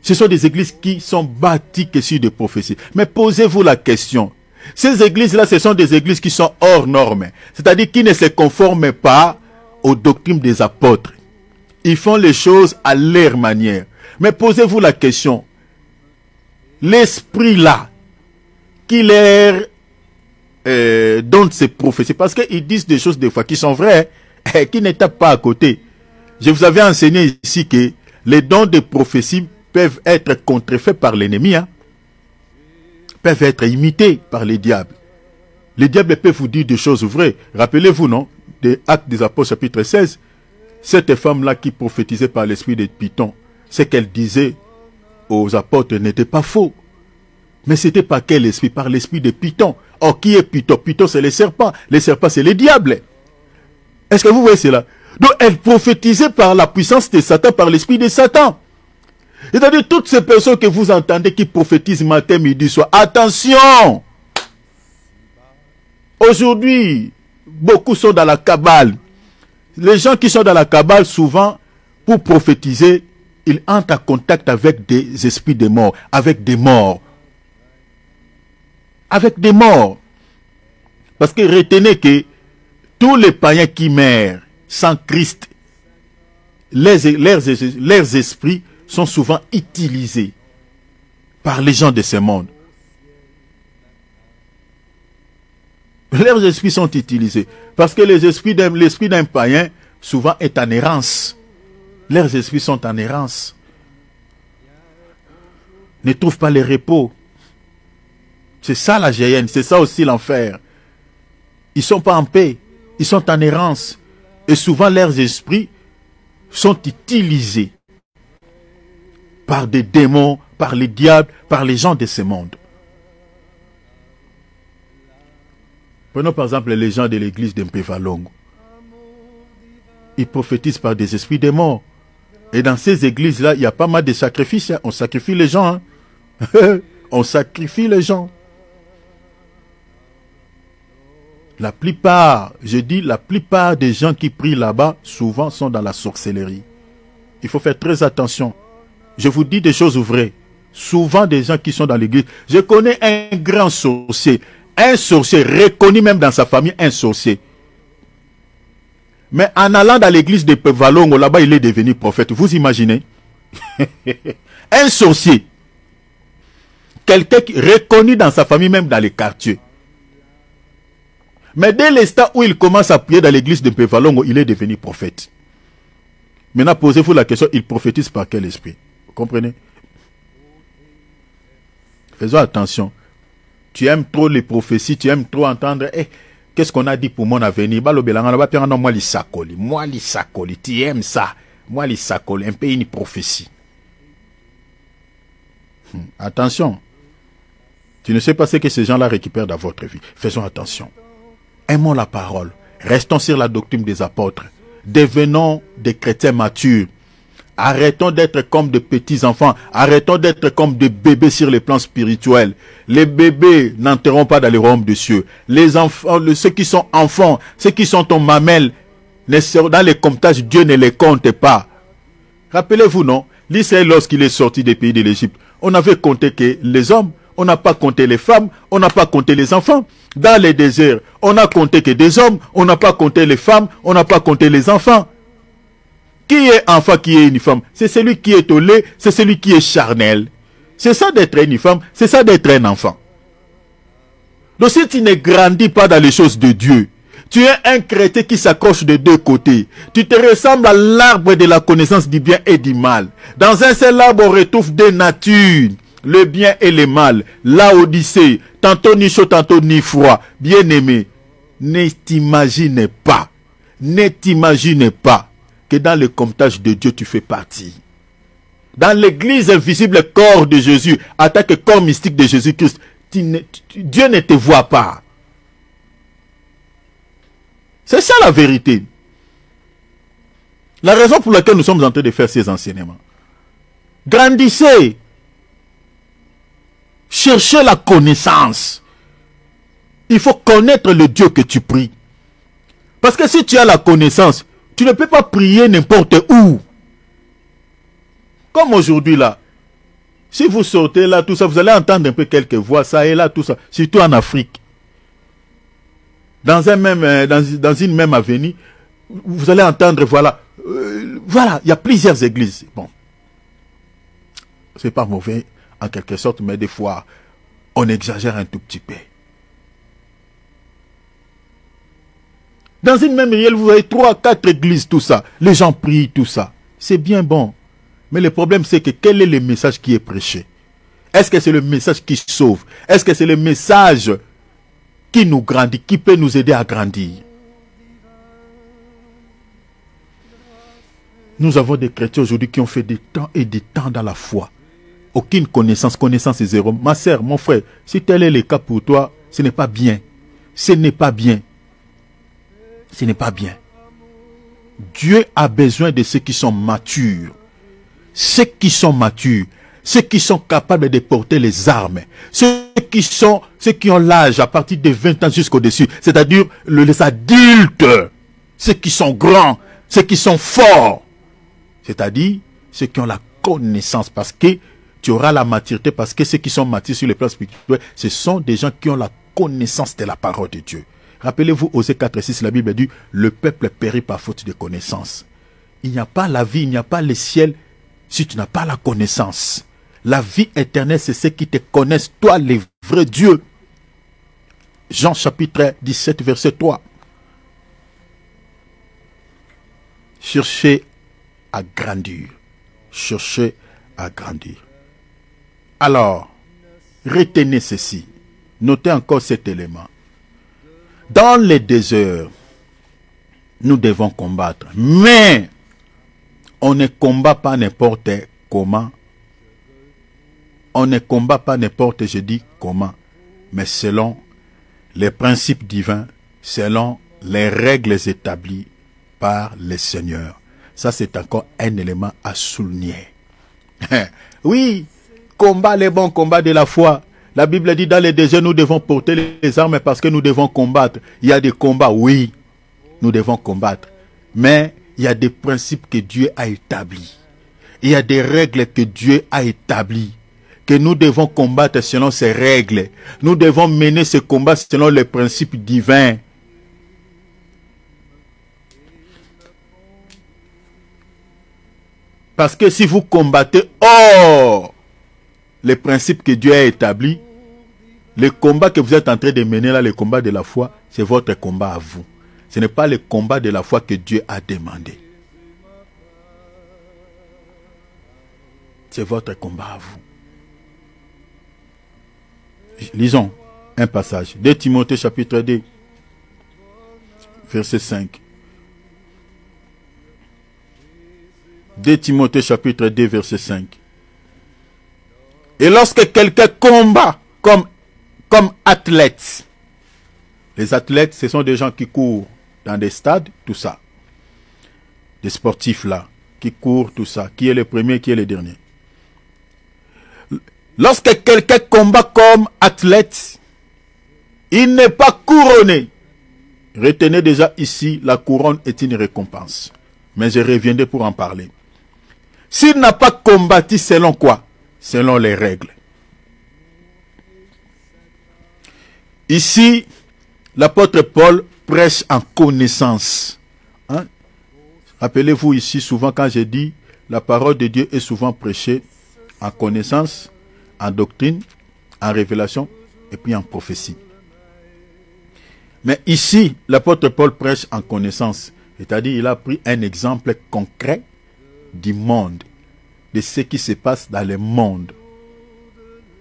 Ce sont des églises qui sont bâties que sur des prophéties. Mais posez-vous la question. Ces églises-là, ce sont des églises qui sont hors normes. C'est-à-dire qui ne se conforment pas aux doctrines des apôtres. Ils font les choses à leur manière. Mais posez-vous la question. L'esprit là, qui leur donne ces prophéties, parce qu'ils disent des choses des fois qui sont vraies, qui n'étaient pas à côté. Je vous avais enseigné ici que les dons de prophétie peuvent être contrefaits par l'ennemi, hein, peuvent être imités par les diables. Les diables peuvent vous dire des choses vraies. Rappelez-vous, non, des Actes des Apôtres, chapitre 16, cette femme-là qui prophétisait par l'esprit de Python, ce qu'elle disait aux apôtres n'était pas faux. Mais c'était par quel esprit? Par l'esprit de Python. Or, qui est Python? Python, c'est les serpents. Les serpents, c'est les diables. Est-ce que vous voyez cela? Donc, elle prophétisait par la puissance de Satan, par l'esprit de Satan. C'est-à-dire, toutes ces personnes que vous entendez qui prophétisent matin, midi, soir, attention! Aujourd'hui, beaucoup sont dans la cabale. Les gens qui sont dans la cabale, souvent, pour prophétiser, ils entrent en contact avec des esprits de mort, avec des morts. Avec des morts. Parce que retenez que tous les païens qui meurent sans Christ, leurs esprits sont souvent utilisés par les gens de ce monde. Leurs esprits sont utilisés. Parce que l'esprit d'un païen, souvent, est en errance. Leurs esprits sont en errance. Ne trouvent pas le repos. C'est ça la géhenne, c'est ça aussi l'enfer. Ils ne sont pas en paix. Ils sont en errance. Et souvent, leurs esprits sont utilisés par des démons, par les diables, par les gens de ce monde. Prenons par exemple les gens de l'église de Mpévalongo. Ils prophétisent par des esprits de mort. Et dans ces églises-là, il y a pas mal de sacrifices. On sacrifie les gens. Hein. On sacrifie les gens. La plupart, je dis, la plupart des gens qui prient là-bas, souvent sont dans la sorcellerie. Il faut faire très attention. Je vous dis des choses vraies. Souvent des gens qui sont dans l'église. Je connais un grand sorcier. Un sorcier reconnu même dans sa famille, un sorcier. Mais en allant dans l'église de Pévalongo, là-bas, il est devenu prophète. Vous imaginez? Un sorcier. Quelqu'un reconnu dans sa famille, même dans les quartiers. Mais dès l'instant où il commence à prier dans l'église de Pévalongo, il est devenu prophète. Maintenant, posez-vous la question, il prophétise par quel esprit? Vous comprenez? Faisons attention. Tu aimes trop les prophéties, tu aimes trop entendre, qu'est-ce qu'on a dit pour mon avenir? Moi, l'issakoli, tu aimes ça. Moi, l'issakoli, un peu une prophétie. Attention. Tu ne sais pas ce que ces gens-là récupèrent dans votre vie. Faisons attention. Aimons la parole. Restons sur la doctrine des apôtres. Devenons des chrétiens matures. Arrêtons d'être comme de petits enfants. Arrêtons d'être comme des bébés sur les plans spirituels. Les bébés n'entreront pas dans le royaume des cieux. Les enfants, ceux qui sont enfants, ceux qui sont en mamelle, dans les comptages, Dieu ne les compte pas. Rappelez-vous, non? L'Israël, lorsqu'il est sorti des pays de l'Égypte, on avait compté que les hommes, on n'a pas compté les femmes, on n'a pas compté les enfants. Dans les déserts, on n'a compté que des hommes, on n'a pas compté les femmes, on n'a pas compté les enfants. Qui est enfant, qui est une femme? C'est celui qui est au lait, c'est celui qui est charnel. C'est ça d'être une femme, c'est ça d'être un enfant. Donc si tu ne grandis pas dans les choses de Dieu, tu es un chrétien qui s'accroche de deux côtés. Tu te ressembles à l'arbre de la connaissance du bien et du mal. Dans un seul arbre, on retrouve deux natures, le bien et le mal. L'Odyssée, tantôt ni chaud, tantôt ni froid. Bien-aimé, ne t'imagine pas que dans le comptage de Dieu, tu fais partie. Dans l'église invisible corps de Jésus, en tant que corps mystique de Jésus-Christ, Dieu ne te voit pas. C'est ça la vérité. La raison pour laquelle nous sommes en train de faire ces enseignements. Grandissez. Cherchez la connaissance. Il faut connaître le Dieu que tu pries. Parce que si tu as la connaissance, tu ne peux pas prier n'importe où. Comme aujourd'hui là. Si vous sortez là, tout ça, vous allez entendre un peu quelques voix, ça et là, tout ça. Surtout en Afrique. Dans une même avenue, vous allez entendre, voilà. Voilà, il y a plusieurs églises. Bon. C'est pas mauvais, en quelque sorte, mais des fois, on exagère un tout petit peu. Dans une même rivière, vous voyez 3, 4 églises, tout ça. Les gens prient, tout ça. C'est bien bon. Mais le problème, c'est que quel est le message qui est prêché? Est-ce que c'est le message qui sauve? Est-ce que c'est le message qui nous grandit, qui peut nous aider à grandir? Nous avons des chrétiens aujourd'hui qui ont fait des temps et des temps dans la foi. Aucune connaissance est zéro. Ma sœur, mon frère, si tel est le cas pour toi, ce n'est pas bien. Ce n'est pas bien. Ce n'est pas bien. Dieu a besoin de ceux qui sont matures. Ceux qui sont matures. Ceux qui sont capables de porter les armes. Ceux qui ont l'âge à partir de 20 ans jusqu'au-dessus. C'est-à-dire les adultes. Ceux qui sont grands. Ceux qui sont forts. C'est-à-dire ceux qui ont la connaissance. Parce que tu auras la maturité. Parce que ceux qui sont matures sur les plans spirituels, ce sont des gens qui ont la connaissance de la parole de Dieu. Rappelez-vous, Osée 4:6, la Bible dit, le peuple périt par faute de connaissance. Il n'y a pas la vie, il n'y a pas le ciel si tu n'as pas la connaissance. La vie éternelle, c'est ceux qui te connaissent, toi, le vrai Dieu. Jean chapitre 17, verset 3. Cherchez à grandir. Cherchez à grandir. Alors, retenez ceci. Notez encore cet élément. Dans les déserts, nous devons combattre. Mais, on ne combat pas n'importe comment. On ne combat pas n'importe, je dis comment. Mais selon les principes divins, selon les règles établies par le Seigneur. Ça, c'est encore un élément à souligner. Oui, combat les bons combats de la foi. La Bible dit dans les déserts, nous devons porter les armes parce que nous devons combattre. Il y a des combats, oui, nous devons combattre. Mais il y a des principes que Dieu a établis. Il y a des règles que Dieu a établies. Que nous devons combattre selon ces règles. Nous devons mener ce combat selon les principes divins. Parce que si vous combattez hors les principes que Dieu a établis, le combat que vous êtes en train de mener là, le combat de la foi, c'est votre combat à vous. Ce n'est pas le combat de la foi que Dieu a demandé. C'est votre combat à vous. Lisons un passage. 2 Timothée chapitre 2, verset 5. 2 Timothée chapitre 2, verset 5. Et lorsque quelqu'un combat comme athlète, les athlètes, ce sont des gens qui courent dans des stades, tout ça. Des sportifs là, qui courent, tout ça. Qui est le premier, qui est le dernier. Lorsque quelqu'un combat comme athlète, il n'est pas couronné. Retenez déjà ici, la couronne est une récompense. Mais je reviendrai pour en parler. S'il n'a pas combattu selon quoi? Selon les règles. Ici, l'apôtre Paul prêche en connaissance. Hein? Rappelez-vous ici, souvent quand j'ai dit, la parole de Dieu est souvent prêchée en connaissance, en doctrine, en révélation et puis en prophétie. Mais ici, l'apôtre Paul prêche en connaissance. C'est-à-dire, il a pris un exemple concret du monde, de ce qui se passe dans le monde.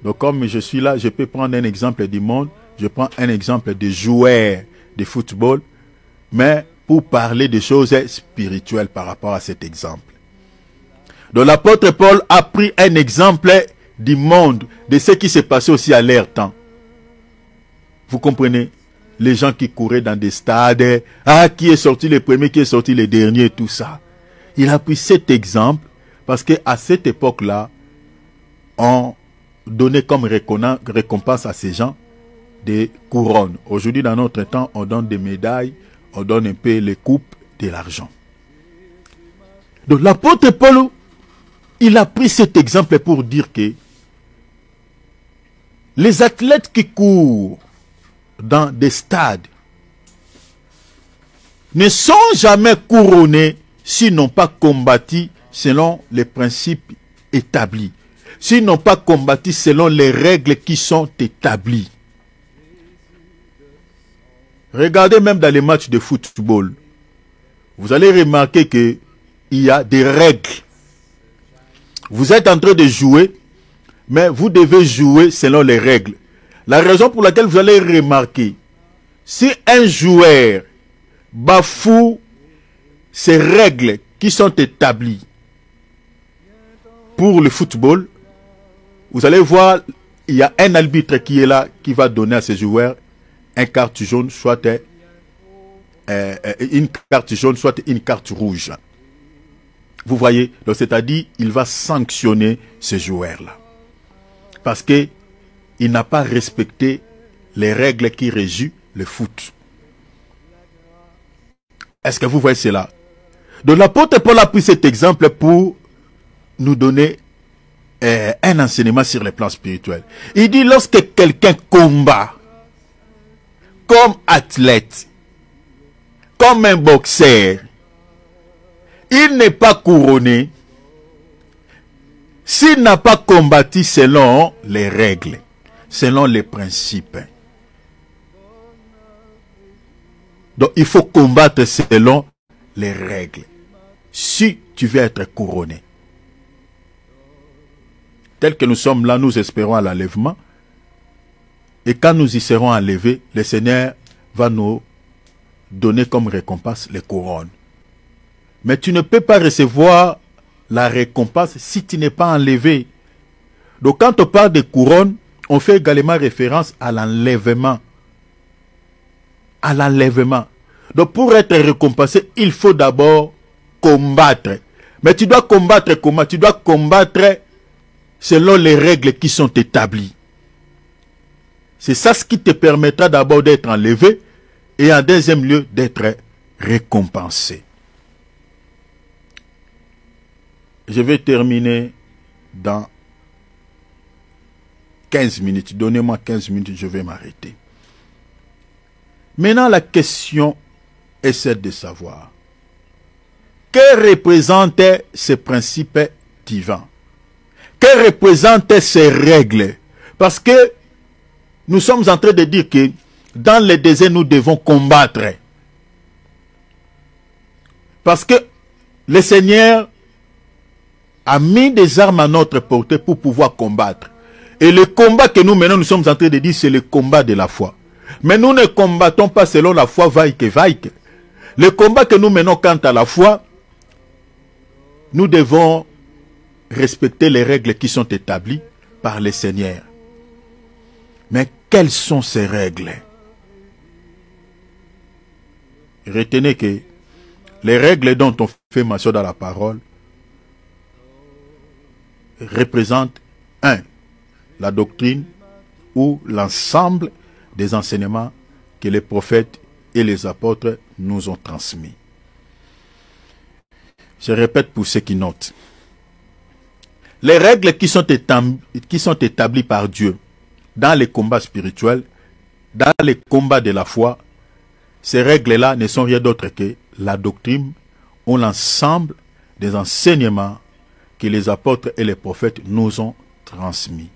Donc, comme je suis là, je peux prendre un exemple du monde, je prends un exemple de joueurs de football, mais pour parler de choses spirituelles par rapport à cet exemple. Donc, l'apôtre Paul a pris un exemple du monde, de ce qui s'est passé aussi à leur temps. Vous comprenez? Les gens qui couraient dans des stades, qui est sorti le premier, qui est sorti le dernier, tout ça. Il a pris cet exemple parce qu'à cette époque-là, on donnait comme récompense à ces gens des couronnes. Aujourd'hui, dans notre temps, on donne des médailles, on donne un peu les coupes, de l'argent. Donc l'apôtre Paul, il a pris cet exemple pour dire que les athlètes qui courent dans des stades ne sont jamais couronnés s'ils n'ont pas combattu selon les principes établis, s'ils n'ont pas combattu selon les règles qui sont établies. Regardez même dans les matchs de football, vous allez remarquer qu'il y a des règles. Vous êtes en train de jouer, mais vous devez jouer selon les règles. La raison pour laquelle vous allez remarquer, si un joueur bafoue ces règles qui sont établies pour le football, vous allez voir, il y a un arbitre qui est là, qui va donner à ces joueurs un carte jaune, soit une carte jaune, soit une carte rouge. Vous voyez, c'est-à-dire, il va sanctionner ces joueurs-là. Parce que il n'a pas respecté les règles qui régissent le foot. Est-ce que vous voyez cela? Donc l'apôtre Paul a pris cet exemple pour nous donner un enseignement sur le plan spirituel. Il dit, lorsque quelqu'un combat comme athlète, comme un boxeur, il n'est pas couronné s'il n'a pas combattu selon les règles, selon les principes. Donc il faut combattre selon les règles si tu veux être couronné. Tel que nous sommes là, nous espérons à l'enlèvement. Et quand nous y serons enlevés, le Seigneur va nous donner comme récompense les couronnes. Mais tu ne peux pas recevoir la récompense si tu n'es pas enlevé. Donc quand on parle de couronne, on fait également référence à l'enlèvement. À l'enlèvement. Donc pour être récompensé, il faut d'abord combattre. Mais tu dois combattre comment? Tu dois combattre selon les règles qui sont établies. C'est ça ce qui te permettra d'abord d'être enlevé et en deuxième lieu d'être récompensé. Je vais terminer dans 15 minutes. Donnez-moi 15 minutes, je vais m'arrêter. Maintenant, la question est celle de savoir que représentent ces principes divins? Que représentent ces règles? Parce que nous sommes en train de dire que dans le désert, nous devons combattre. Parce que le Seigneur a mis des armes à notre portée pour pouvoir combattre. Et le combat que nous menons, nous sommes en train de dire, c'est le combat de la foi. Mais nous ne combattons pas selon la foi vaille que vaille. Le combat que nous menons quant à la foi, nous devons respecter les règles qui sont établies par le Seigneur. Mais quelles sont ces règles? Retenez que les règles dont on fait mention dans la parole représentent 1. La doctrine ou l'ensemble des enseignements que les prophètes et les apôtres nous ont transmis. Je répète pour ceux qui notent. Les règles qui sont établies par Dieu dans les combats spirituels, dans les combats de la foi, ces règles-là ne sont rien d'autre que la doctrine ou l'ensemble des enseignements que les apôtres et les prophètes nous ont transmis.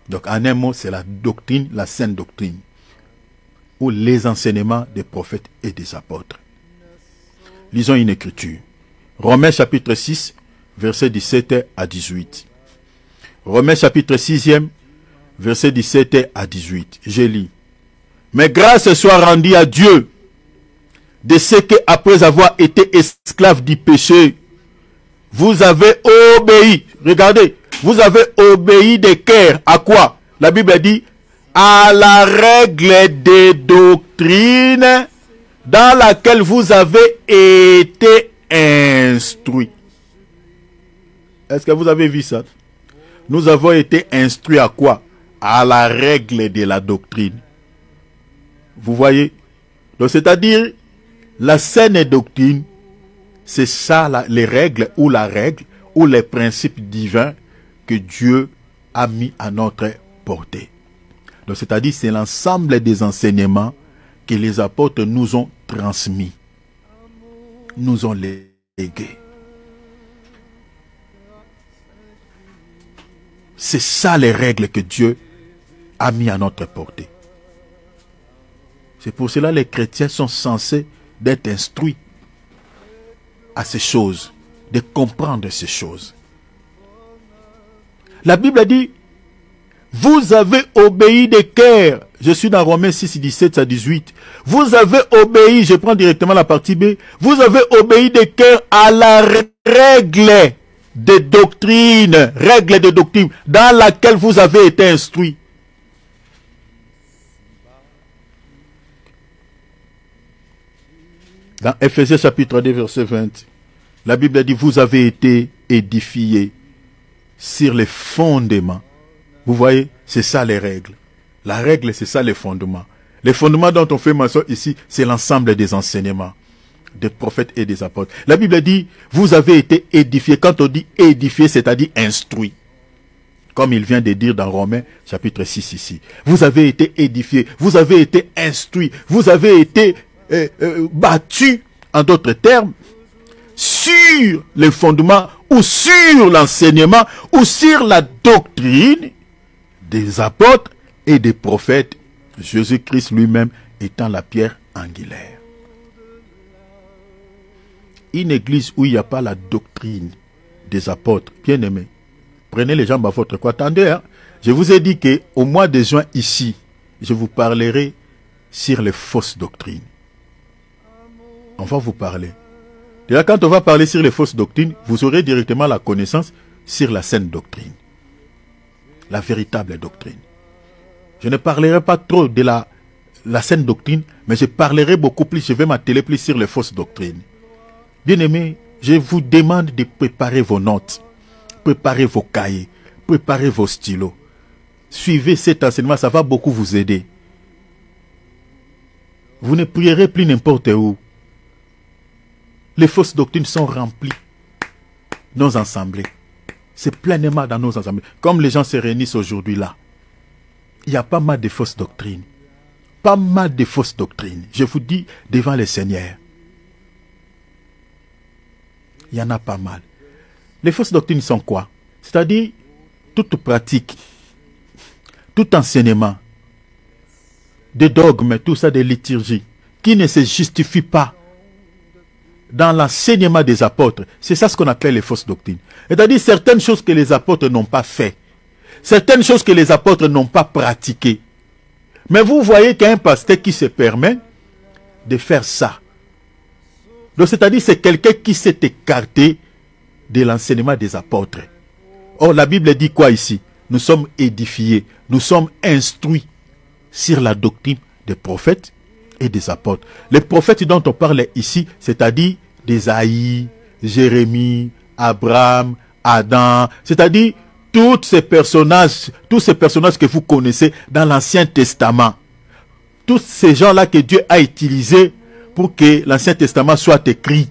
Donc en un mot, c'est la doctrine, la sainte doctrine, ou les enseignements des prophètes et des apôtres. Lisons une écriture. Romains chapitre 6, versets 17 à 18. Romains chapitre 6e, versets 17 à 18. Je lis. Mais grâce soit rendue à Dieu de ce que, après avoir été esclaves du péché, vous avez obéi. Regardez, vous avez obéi de cœur. À quoi? La Bible dit à la règle des doctrines dans laquelle vous avez été instruits. Est-ce que vous avez vu ça? Nous avons été instruits à quoi? À la règle de la doctrine. Vous voyez? Donc c'est-à-dire, la saine doctrine, c'est ça les règles ou la règle ou les principes divins que Dieu a mis à notre portée. Donc c'est-à-dire, c'est l'ensemble des enseignements que les apôtres nous ont transmis, nous ont légués. C'est ça les règles que Dieu a mis à notre portée. C'est pour cela que les chrétiens sont censés d'être instruits à ces choses, de comprendre ces choses. La Bible dit, vous avez obéi de cœur. Je suis dans Romains 6, 17 à 18. Vous avez obéi, je prends directement la partie B, vous avez obéi de cœur à la règle de doctrine, dans laquelle vous avez été instruits. Dans Ephésiens chapitre 2, verset 20, la Bible dit, vous avez été édifiés sur les fondements. Vous voyez, c'est ça les règles. La règle, c'est ça les fondements. Les fondements dont on fait mention ici, c'est l'ensemble des enseignements des prophètes et des apôtres. La Bible dit, vous avez été édifiés. Quand on dit édifié, c'est-à-dire instruit. Comme il vient de dire dans Romains chapitre 6 ici. Vous avez été édifiés, vous avez été instruits, vous avez été battus, en d'autres termes, sur les fondements ou sur l'enseignement ou sur la doctrine des apôtres et des prophètes, Jésus-Christ lui-même étant la pierre angulaire. Une église où il n'y a pas la doctrine des apôtres, bien aimés, prenez les jambes à votre quoi. Attendez, hein? Je vous ai dit qu'au mois de juin ici, je vous parlerai sur les fausses doctrines. On va vous parler. Déjà, quand on va parler sur les fausses doctrines, vous aurez directement la connaissance sur la saine doctrine. La véritable doctrine. Je ne parlerai pas trop de la saine doctrine, mais je parlerai beaucoup plus, je vais m'atteler plus sur les fausses doctrines. Bien aimés, je vous demande de préparer vos notes, préparer vos cahiers, préparer vos stylos. Suivez cet enseignement, ça va beaucoup vous aider. Vous ne prierez plus n'importe où. Les fausses doctrines sont remplies dans nos assemblées. C'est pleinement dans nos assemblées. Comme les gens se réunissent aujourd'hui là. Il y a pas mal de fausses doctrines. Pas mal de fausses doctrines. Je vous dis devant le Seigneur. Il y en a pas mal. Les fausses doctrines sont quoi? C'est-à-dire toute pratique tout enseignement, des dogmes, tout ça, des liturgies, qui ne se justifie pas dans l'enseignement des apôtres, c'est ça ce qu'on appelle les fausses doctrines. C'est-à-dire certaines choses que les apôtres n'ont pas fait, certaines choses que les apôtres n'ont pas pratiquées. Mais vous voyez qu'il y a un pasteur qui se permet de faire ça. Donc c'est-à-dire c'est quelqu'un qui s'est écarté de l'enseignement des apôtres. Or la Bible dit quoi ici? Nous sommes édifiés, nous sommes instruits sur la doctrine des prophètes et des apôtres. Les prophètes dont on parle ici, c'est-à-dire d'Ésaïe, Jérémie, Abraham, Adam, c'est-à-dire tous ces personnages que vous connaissez dans l'Ancien Testament. Tous ces gens-là que Dieu a utilisés pour que l'Ancien Testament soit écrit.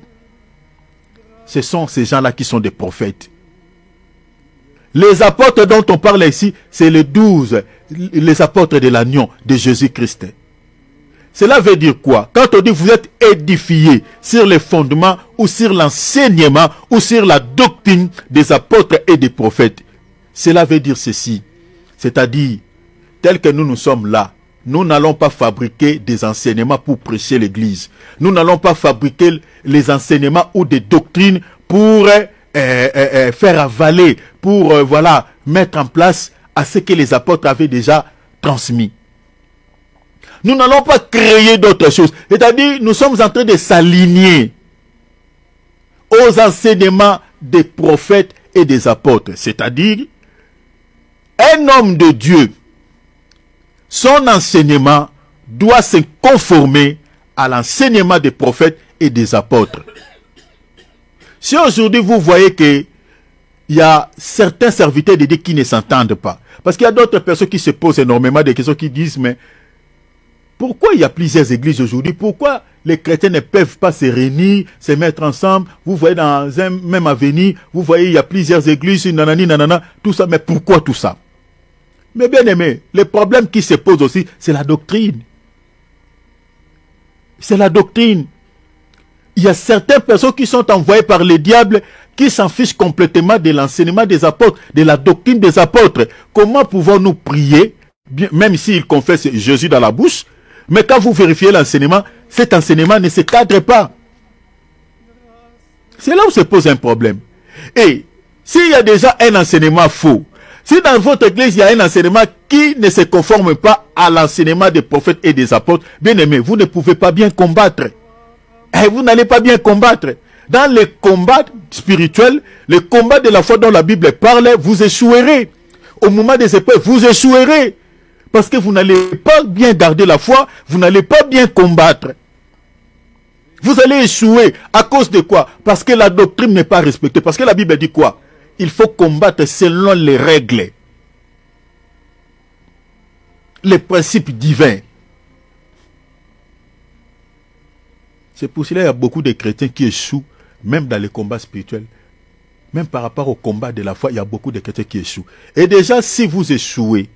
Ce sont ces gens-là qui sont des prophètes. Les apôtres dont on parle ici, c'est les 12, les apôtres de l'agneau de Jésus-Christ. Cela veut dire quoi? Quand on dit vous êtes édifiés sur les fondements ou sur l'enseignement ou sur la doctrine des apôtres et des prophètes, cela veut dire ceci. C'est-à-dire, tel que nous sommes là, nous n'allons pas fabriquer des enseignements pour prêcher l'église. Nous n'allons pas fabriquer les enseignements ou des doctrines pour faire avaler, pour voilà, mettre en place à ce que les apôtres avaient déjà transmis. Nous n'allons pas créer d'autres choses. C'est-à-dire, nous sommes en train de s'aligner aux enseignements des prophètes et des apôtres. C'est-à-dire, un homme de Dieu, son enseignement doit se conformer à l'enseignement des prophètes et des apôtres. Si aujourd'hui vous voyez que il y a certains serviteurs de Dieu qui ne s'entendent pas, parce qu'il y a d'autres personnes qui se posent énormément de questions, qui disent, mais pourquoi il y a plusieurs églises aujourd'hui? Pourquoi les chrétiens ne peuvent pas se réunir, se mettre ensemble? Vous voyez dans un même avenir, vous voyez il y a plusieurs églises, nanani, nanana, tout ça, mais pourquoi tout ça? Mais bien aimé, le problème qui se pose aussi, c'est la doctrine. C'est la doctrine. Il y a certaines personnes qui sont envoyées par le diable, qui s'en fichent complètement de l'enseignement des apôtres, de la doctrine des apôtres. Comment pouvons-nous prier, même s'ils confessent Jésus dans la bouche, mais quand vous vérifiez l'enseignement, cet enseignement ne se cadre pas. C'est là où se pose un problème. Et s'il y a déjà un enseignement faux, si dans votre église il y a un enseignement qui ne se conforme pas à l'enseignement des prophètes et des apôtres, bien aimé, vous ne pouvez pas bien combattre. Et vous n'allez pas bien combattre. Dans les combats spirituels, les combats de la foi dont la Bible parle, vous échouerez. Au moment des épreuves, vous échouerez. Parce que vous n'allez pas bien garder la foi, vous n'allez pas bien combattre. Vous allez échouer. À cause de quoi? Parce que la doctrine n'est pas respectée. Parce que la Bible dit quoi? Il faut combattre selon les règles, les principes divins. C'est pour cela qu'il y a beaucoup de chrétiens qui échouent, même dans les combats spirituels. Même par rapport au combat de la foi, il y a beaucoup de chrétiens qui échouent. Et déjà, si vous échouez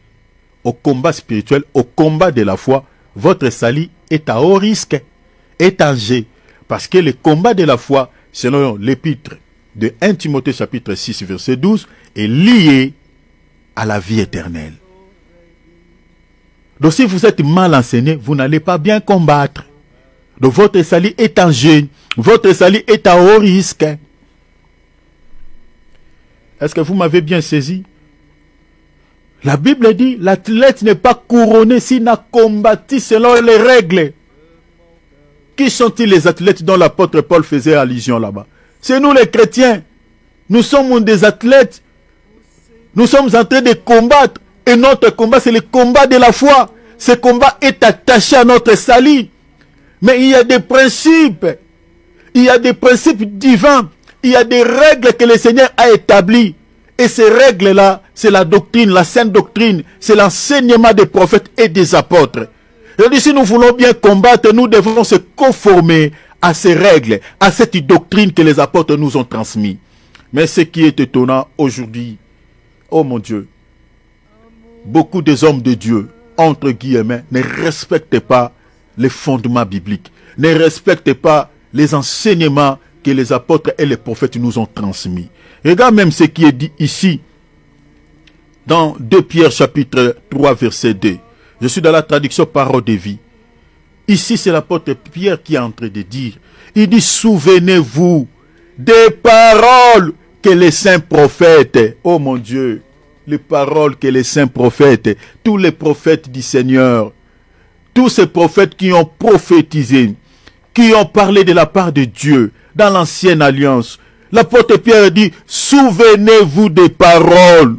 au combat spirituel, au combat de la foi, votre salut est à haut risque, est en jeu. Parce que le combat de la foi, selon l'épître de 1 Timothée chapitre 6 verset 12, est lié à la vie éternelle. Donc si vous êtes mal enseigné, vous n'allez pas bien combattre. Donc votre salut est en jeu, votre salut est à haut risque. Est-ce que vous m'avez bien saisi? La Bible dit, l'athlète n'est pas couronné s'il n'a combattu selon les règles. Qui sont-ils les athlètes dont l'apôtre Paul faisait allusion là-bas? C'est nous les chrétiens. Nous sommes des athlètes. Nous sommes en train de combattre. Et notre combat, c'est le combat de la foi. Ce combat est attaché à notre salut. Mais il y a des principes. Il y a des principes divins. Il y a des règles que le Seigneur a établies. Et ces règles-là, c'est la doctrine, la sainte doctrine. C'est l'enseignement des prophètes et des apôtres. Et si nous voulons bien combattre, nous devons se conformer à ces règles, à cette doctrine que les apôtres nous ont transmis. Mais ce qui est étonnant aujourd'hui, oh mon Dieu, beaucoup des hommes de Dieu, entre guillemets, ne respectent pas les fondements bibliques, ne respectent pas les enseignements que les apôtres et les prophètes nous ont transmis. Regarde même ce qui est dit ici, dans 2 Pierre chapitre 3 verset 2. Je suis dans la traduction Parole de vie. Ici, c'est l'apôtre Pierre qui est en train de dire. Il dit, souvenez-vous des paroles que les saints prophètes, oh mon Dieu, les paroles que les saints prophètes, tous les prophètes du Seigneur, tous ces prophètes qui ont prophétisé, qui ont parlé de la part de Dieu dans l'ancienne alliance. L'apôtre Pierre dit, souvenez-vous des paroles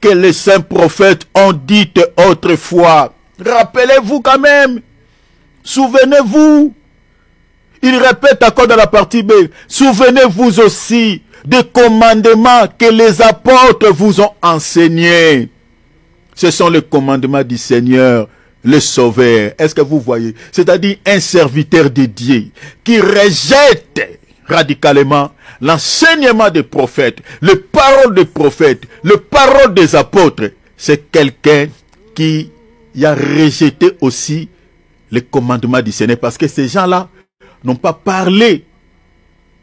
que les saints prophètes ont dites autrefois. Rappelez-vous quand même. Souvenez-vous. Il répète encore dans la partie B. Souvenez-vous aussi des commandements que les apôtres vous ont enseignés. Ce sont les commandements du Seigneur, le Sauveur. Est-ce que vous voyez? C'est-à-dire un serviteur dédié qui rejette radicalement l'enseignement des prophètes, les paroles des prophètes, les paroles des apôtres. C'est quelqu'un qui a rejeté aussi les commandements du Seigneur, parce que ces gens-là n'ont pas parlé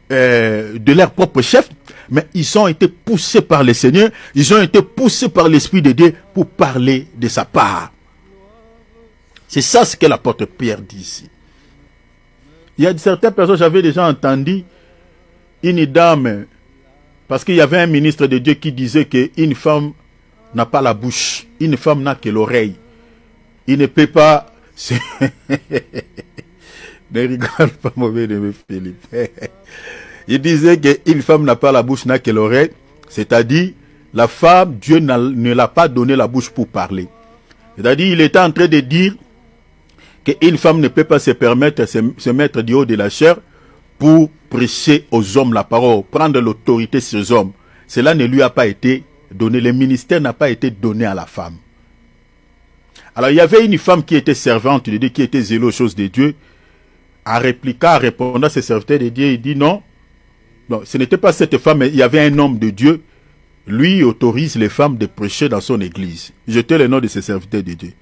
de leur propre chef, mais ils ont été poussés par le Seigneur, ils ont été poussés par l'Esprit de Dieu pour parler de sa part. C'est ça ce que l'apôtre Pierre dit ici. Il y a certaines personnes, j'avais déjà entendu une dame, parce qu'il y avait un ministre de Dieu qui disait qu'une femme n'a pas la bouche, une femme n'a que l'oreille. Il ne peut pas... Ne rigole pas, mauvais de Philippe. Il disait qu'une femme n'a pas la bouche, n'a que l'oreille. C'est-à-dire, la femme, Dieu ne l'a pas donné la bouche pour parler. C'est-à-dire, il était en train de dire qu'une femme ne peut pas se permettre de se mettre du haut de la chair pour prêcher aux hommes la parole, prendre l'autorité sur les hommes. Cela ne lui a pas été donné. Le ministère n'a pas été donné à la femme. Alors, il y avait une femme qui était servante de Dieu, qui était zéleuse aux choses de Dieu. En répliquant, en répondant à ses serviteurs de Dieu, il dit non. Non, ce n'était pas cette femme, mais il y avait un homme de Dieu. Lui autorise les femmes de prêcher dans son église. Jetez le nom de ses serviteurs de Dieu.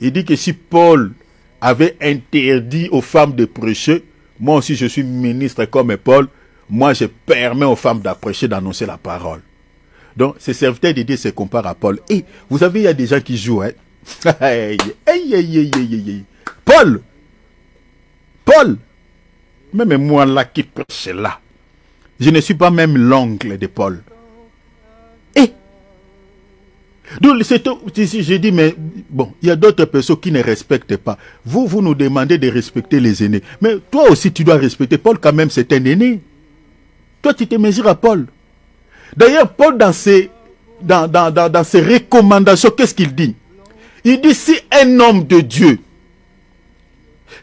Il dit que si Paul avait interdit aux femmes de prêcher, moi aussi je suis ministre comme Paul, moi je permets aux femmes de prêcher, d'annoncer la parole. Donc, ces serviteurs de Dieu se comparent à Paul. Et vous savez, il y a des gens qui jouent, hein. Paul, même moi là qui prêche là, je ne suis pas même l'oncle de Paul. Et donc j'ai dit, mais bon, il y a d'autres personnes qui ne respectent pas. Vous nous demandez de respecter les aînés, mais toi aussi tu dois respecter. Paul quand même c'est un aîné. Toi tu te mesures à Paul. D'ailleurs Paul dans ses recommandations, qu'est-ce qu'il dit? Il dit, si un homme de Dieu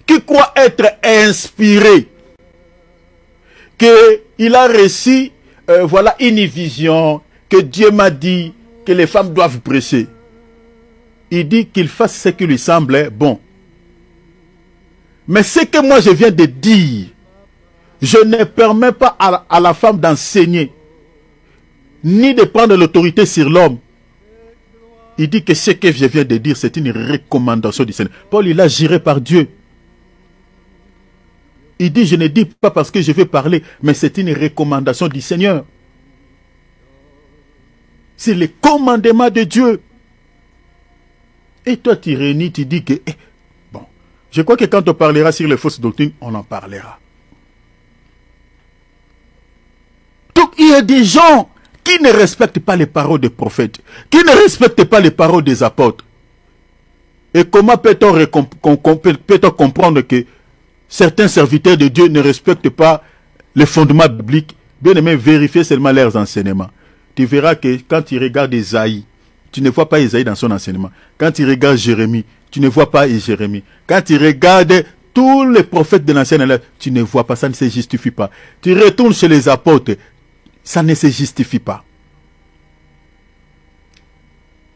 qui croit être inspiré, qu'il a reçu voilà une vision, que Dieu m'a dit que les femmes doivent prêcher, il dit qu'il fasse ce qui lui semble bon. Mais ce que moi je viens de dire, je ne permets pas à la femme d'enseigner, ni de prendre l'autorité sur l'homme. Il dit que ce que je viens de dire, c'est une recommandation du Seigneur. Paul, il a géré par Dieu. Il dit, je ne dis pas parce que je vais parler, mais c'est une recommandation du Seigneur. C'est le commandement de Dieu. Et toi, tu réunis, tu dis que... bon, je crois que quand on parlera sur les fausses doctrines, on en parlera. Donc, il y a des gens qui ne respectent pas les paroles des prophètes, qui ne respectent pas les paroles des apôtres. Et comment peut-on comprendre que certains serviteurs de Dieu ne respectent pas les fondements bibliques? Bien aimé, vérifiez seulement leurs enseignements. Tu verras que quand tu regardes Isaïe, tu ne vois pas Isaïe dans son enseignement. Quand tu regardes Jérémie, tu ne vois pas Jérémie. Quand tu regardes tous les prophètes de l'ancienne alliance, tu ne vois pas, ça ne se justifie pas. Tu retournes chez les apôtres, ça ne se justifie pas.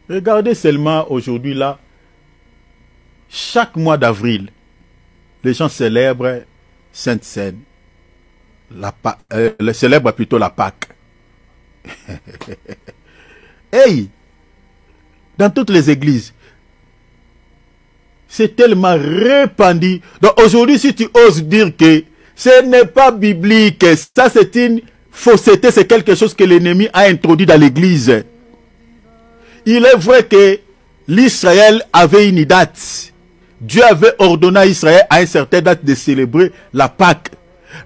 Regardez seulement aujourd'hui là, chaque mois d'avril, les gens célèbrent Sainte Seine, célèbrent plutôt la Pâque. Hey, dans toutes les églises, c'est tellement répandu. Donc aujourd'hui, si tu oses dire que ce n'est pas biblique, ça c'est une fausseté, c'est quelque chose que l'ennemi a introduit dans l'église. Il est vrai que l'Israël avait une date. Dieu avait ordonné à Israël à une certaine date de célébrer la Pâque.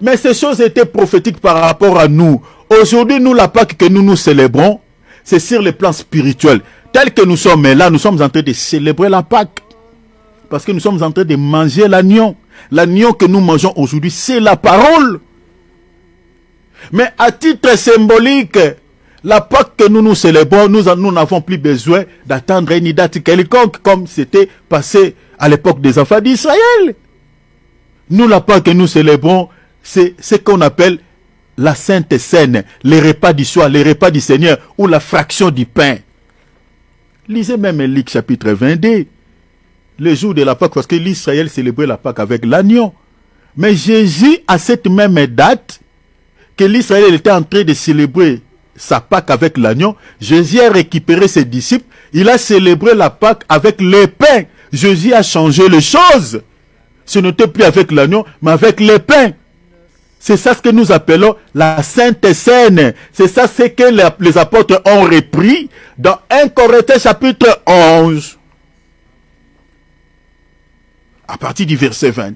Mais ces choses étaient prophétiques par rapport à nous. Aujourd'hui, nous, la Pâque que nous célébrons, c'est sur le plan spirituel. Tel que nous sommes là, nous sommes en train de célébrer la Pâque. Parce que nous sommes en train de manger l'agneau. L'agneau que nous mangeons aujourd'hui, c'est la parole. Mais à titre symbolique, la Pâque que nous célébrons, nous n'avons plus besoin d'attendre une date quelconque, comme c'était passé à l'époque des enfants d'Israël. Nous, la Pâque que nous célébrons, c'est ce qu'on appelle la Sainte Seine, les repas du soir, les repas du Seigneur, ou la fraction du pain. Lisez même Luc chapitre 22. Le jour de la Pâque, parce que l'Israël célébrait la Pâque avec l'agneau. Mais Jésus, à cette même date, que l'Israël était en train de célébrer sa Pâque avec l'agneau, Jésus a récupéré ses disciples, il a célébré la Pâque avec les pains. Jésus a changé les choses. Ce n'était plus avec l'agneau, mais avec les pains. C'est ça ce que nous appelons la Sainte Seine. C'est ça ce que les apôtres ont repris dans 1 Corinthiens chapitre 11. À partir du verset 20.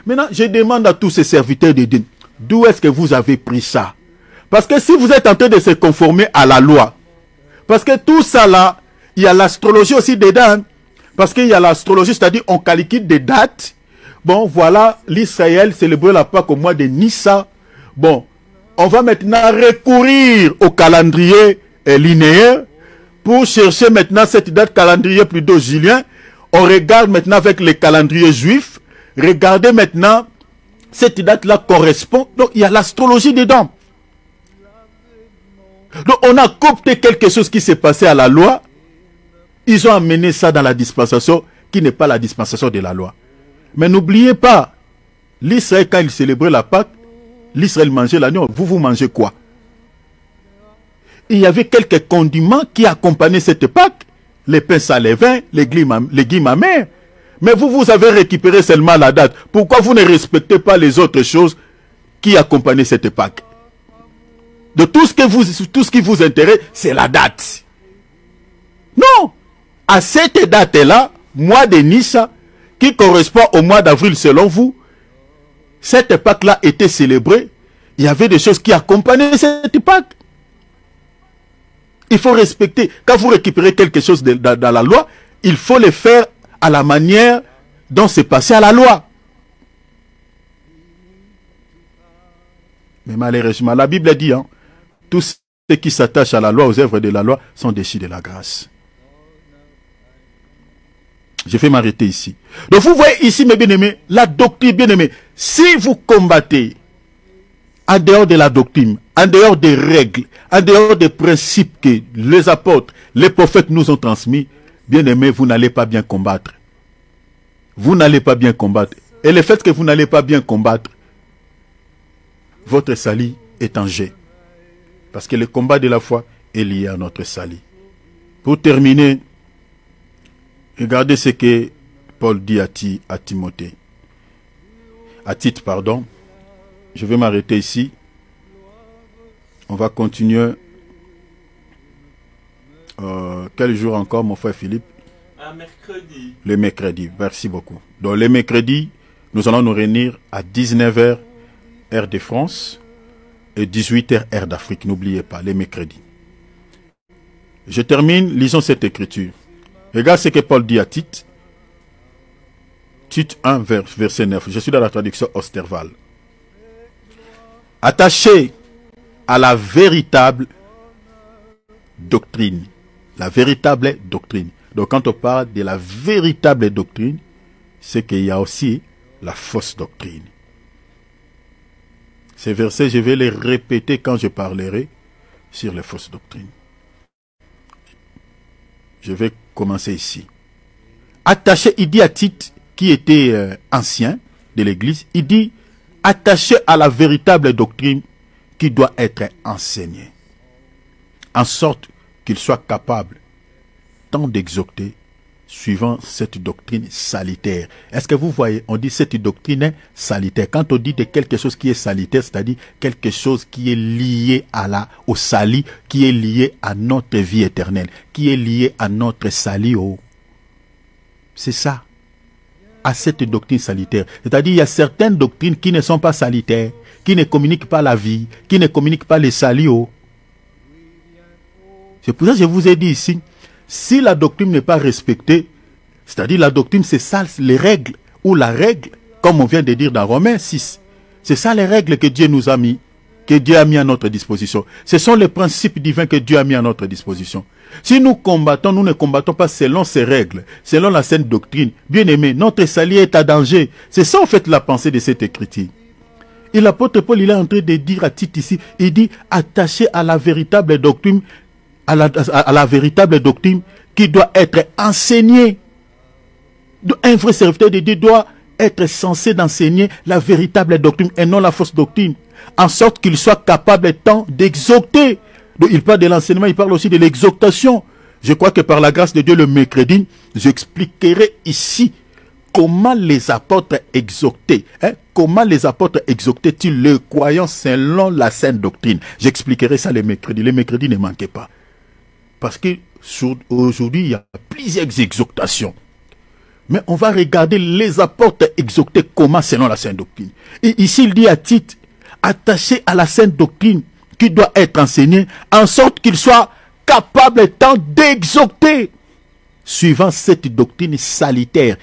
Maintenant, je demande à tous ces serviteurs de Dieu, d'où est-ce que vous avez pris ça? Parce que si vous êtes en train de se conformer à la loi, parce que tout ça là, il y a l'astrologie aussi dedans, parce qu'il y a l'astrologie, c'est-à-dire on calcule des dates. Bon, voilà, l'Israël célébrait la Pâque au mois de Nissan. Bon, on va maintenant recourir au calendrier linéaire pour chercher maintenant cette date calendrier plutôt julien. On regarde maintenant avec les calendriers juifs. Regardez maintenant, cette date-là correspond. Donc, il y a l'astrologie dedans. Donc, on a copié quelque chose qui s'est passé à la loi. Ils ont amené ça dans la dispensation qui n'est pas la dispensation de la loi. Mais n'oubliez pas, l'Israël, quand il célébrait la Pâque, l'Israël mangeait l'agneau. Vous mangez quoi? Il y avait quelques condiments qui accompagnaient cette Pâque. Les pains salés vins, les légumes amers. Mais vous avez récupéré seulement la date. Pourquoi vous ne respectez pas les autres choses qui accompagnaient cette Pâque? De tout ce qui vous intéresse, c'est la date. Non! À cette date-là, mois de Nissan, qui correspond au mois d'avril selon vous, cette Pâque-là était célébrée. Il y avait des choses qui accompagnaient cette Pâque. Il faut respecter. Quand vous récupérez quelque chose dans la loi, il faut le faire à la manière dont c'est passé à la loi. Mais malheureusement, la Bible dit, hein, tous ceux qui s'attachent à la loi, aux œuvres de la loi, sont déchus de la grâce. Je vais m'arrêter ici. Donc vous voyez ici, mes bien-aimés, la doctrine, bien-aimés. Si vous combattez en dehors de la doctrine, en dehors des règles, en dehors des principes que les apôtres, les prophètes nous ont transmis, bien-aimés, vous n'allez pas bien combattre. Vous n'allez pas bien combattre. Et le fait que vous n'allez pas bien combattre, votre salut est en jeu. Parce que le combat de la foi est lié à notre salut. Pour terminer, regardez ce que Paul dit à Timothée. À Tite, pardon. Je vais m'arrêter ici. On va continuer. Quel jour encore, mon frère Philippe? Un mercredi. Le mercredi, merci beaucoup. Donc, le mercredi, nous allons nous réunir à 19h, heure de France, et 18h, heure d'Afrique. N'oubliez pas, les mercredis. Je termine, lisons cette écriture. Regarde ce que Paul dit à Tite. Tite 1, verset 9. Je suis dans la traduction Osterval. Attaché à la véritable doctrine. La véritable doctrine. Donc quand on parle de la véritable doctrine, c'est qu'il y a aussi la fausse doctrine. Ces versets, je vais les répéter quand je parlerai sur les fausses doctrines. Je vais commencer ici. Attaché, il dit à Tite, qui était ancien de l'Église, il dit, attaché à la véritable doctrine qui doit être enseignée, en sorte qu'il soit capable tant d'exhorter suivant cette doctrine salutaire. Est-ce que vous voyez, on dit cette doctrine est salutaire. Quand on dit de quelque chose qui est salutaire, c'est-à-dire quelque chose qui est lié au salut, qui est lié à notre vie éternelle, qui est lié à notre salut. C'est ça, à cette doctrine salutaire. C'est-à-dire il y a certaines doctrines qui ne sont pas salutaires, qui ne communiquent pas la vie, qui ne communiquent pas le salut. C'est pour ça que je vous ai dit ici, si la doctrine n'est pas respectée, c'est-à-dire la doctrine c'est ça, les règles, ou la règle, comme on vient de dire dans Romains 6, c'est ça les règles que Dieu nous a mis, que Dieu a mis à notre disposition. Ce sont les principes divins que Dieu a mis à notre disposition. Si nous combattons, nous ne combattons pas selon ces règles, selon la sainte doctrine. Bien aimé, notre salut est à danger. C'est ça en fait la pensée de cette écriture. Et l'apôtre Paul, il est en train de dire à Tite ici, il dit, attaché à la véritable doctrine, à la véritable doctrine qui doit être enseignée. Un vrai serviteur de Dieu doit être censé d'enseigner la véritable doctrine et non la fausse doctrine, en sorte qu'il soit capable tant d'exhorter. Il parle de l'enseignement, il parle aussi de l'exhortation. Je crois que par la grâce de Dieu, le mercredi, j'expliquerai ici comment les apôtres exhortaient. Comment les apôtres exhortaient-ils le croyant selon la sainte doctrine. J'expliquerai ça les mercredis. Les mercredis ne manquaient pas. Parce que aujourd'hui, il y a plusieurs exhortations. Mais on va regarder les apôtres exhortés comment selon la sainte doctrine. Et ici, il dit à Tite, attaché à la sainte doctrine qui doit être enseignée, en sorte qu'il soit capable tant d'exhorter, suivant cette doctrine salutaire,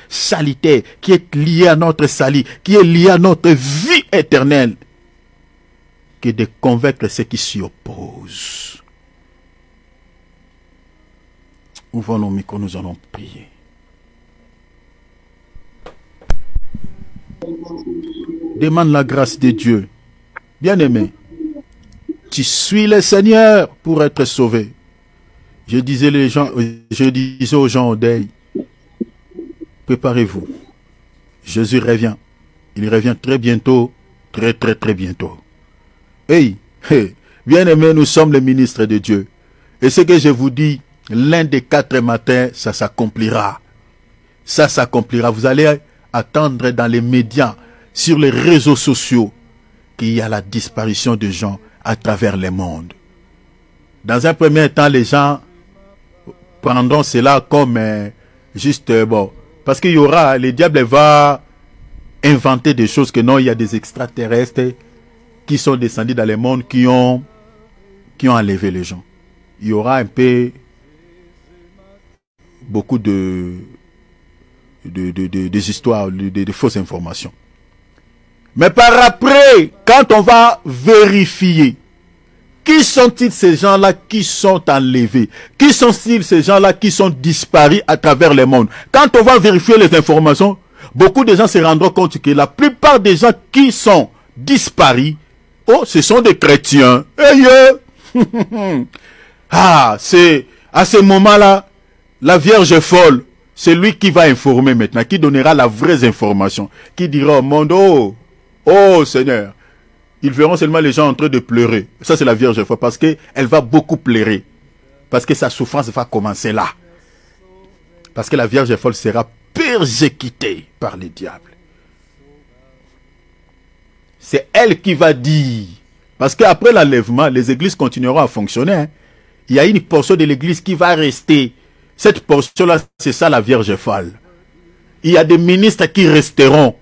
qui est liée à notre salut, qui est liée à notre vie éternelle, que de convaincre ceux qui s'y opposent. Ouvrons nos micros, nous allons prier. Demande la grâce de Dieu. Bien-aimé, tu suis le Seigneur pour être sauvé. Je disais aux gens au deuil, préparez-vous. Jésus revient. Il revient très bientôt, très bientôt. Hey, bien-aimé, nous sommes les ministres de Dieu. Et ce que je vous dis, l'un des 4 matins, ça s'accomplira. Ça s'accomplira. Vous allez attendre dans les médias, sur les réseaux sociaux, qu'il y a la disparition de gens à travers le monde. Dans un premier temps, les gens prendront cela comme juste bon. Parce qu'il y aura, le diable va inventer des choses que non, il y a des extraterrestres qui sont descendus dans le monde, qui ont enlevé les gens. Il y aura un peu beaucoup des histoires, de fausses informations. Mais par après, quand on va vérifier, qui sont-ils ces gens-là qui sont enlevés? Qui sont-ils ces gens-là qui sont disparus à travers le monde? Quand on va vérifier les informations, beaucoup de gens se rendront compte que la plupart des gens qui sont disparus, ce sont des chrétiens. C'est à ce moment-là, la Vierge folle, c'est lui qui va informer maintenant, qui donnera la vraie information, qui dira au monde, oh Seigneur, ils verront seulement les gens en train de pleurer. Ça c'est la Vierge folle, parce qu'elle va beaucoup pleurer, parce que sa souffrance va commencer là. Parce que la Vierge folle sera persécutée par le diable. C'est elle qui va dire, parce qu'après l'enlèvement, les églises continueront à fonctionner. Il y a une portion de l'église qui va rester. Cette portion-là, c'est ça la Vierge folle. Il y a des ministres qui resteront.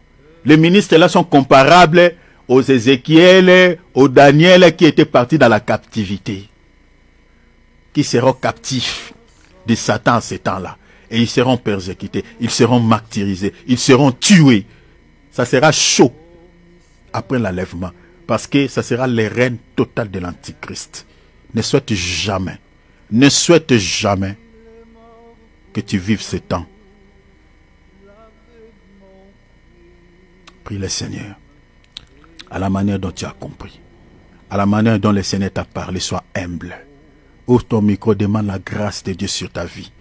Les ministres-là sont comparables aux Ézéchiel, aux Daniel qui étaient partis dans la captivité. Qui seront captifs de Satan à ces temps-là. Et ils seront persécutés, ils seront martyrisés, ils seront tués. Ça sera chaud après l'enlèvement. Parce que ça sera le règne total de l'Antichrist. Ne souhaite jamais que tu vives ce temps. Prie le Seigneur. À la manière dont tu as compris. À la manière dont le Seigneur t'a parlé, sois humble. Ouvre ton micro, demande la grâce de Dieu sur ta vie.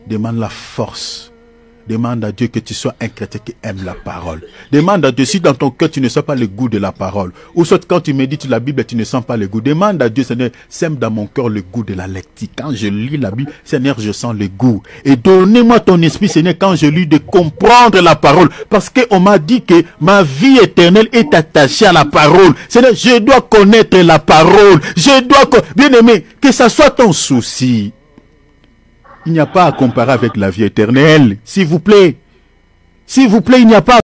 Demande la force. Demande à Dieu que tu sois un chrétien qui aime la parole. Demande à Dieu si dans ton cœur tu ne sens pas le goût de la parole. Ou soit quand tu médites la Bible tu ne sens pas le goût. Demande à Dieu, Seigneur, sème dans mon cœur le goût de la lecture. Quand je lis la Bible, Seigneur, je sens le goût. Et donnez-moi ton esprit, Seigneur, quand je lis, de comprendre la parole. Parce qu'on m'a dit que ma vie éternelle est attachée à la parole. Seigneur, je dois connaître la parole. Bien aimé, que ça soit ton souci. Il n'y a pas à comparer avec la vie éternelle. S'il vous plaît. S'il vous plaît, il n'y a pas à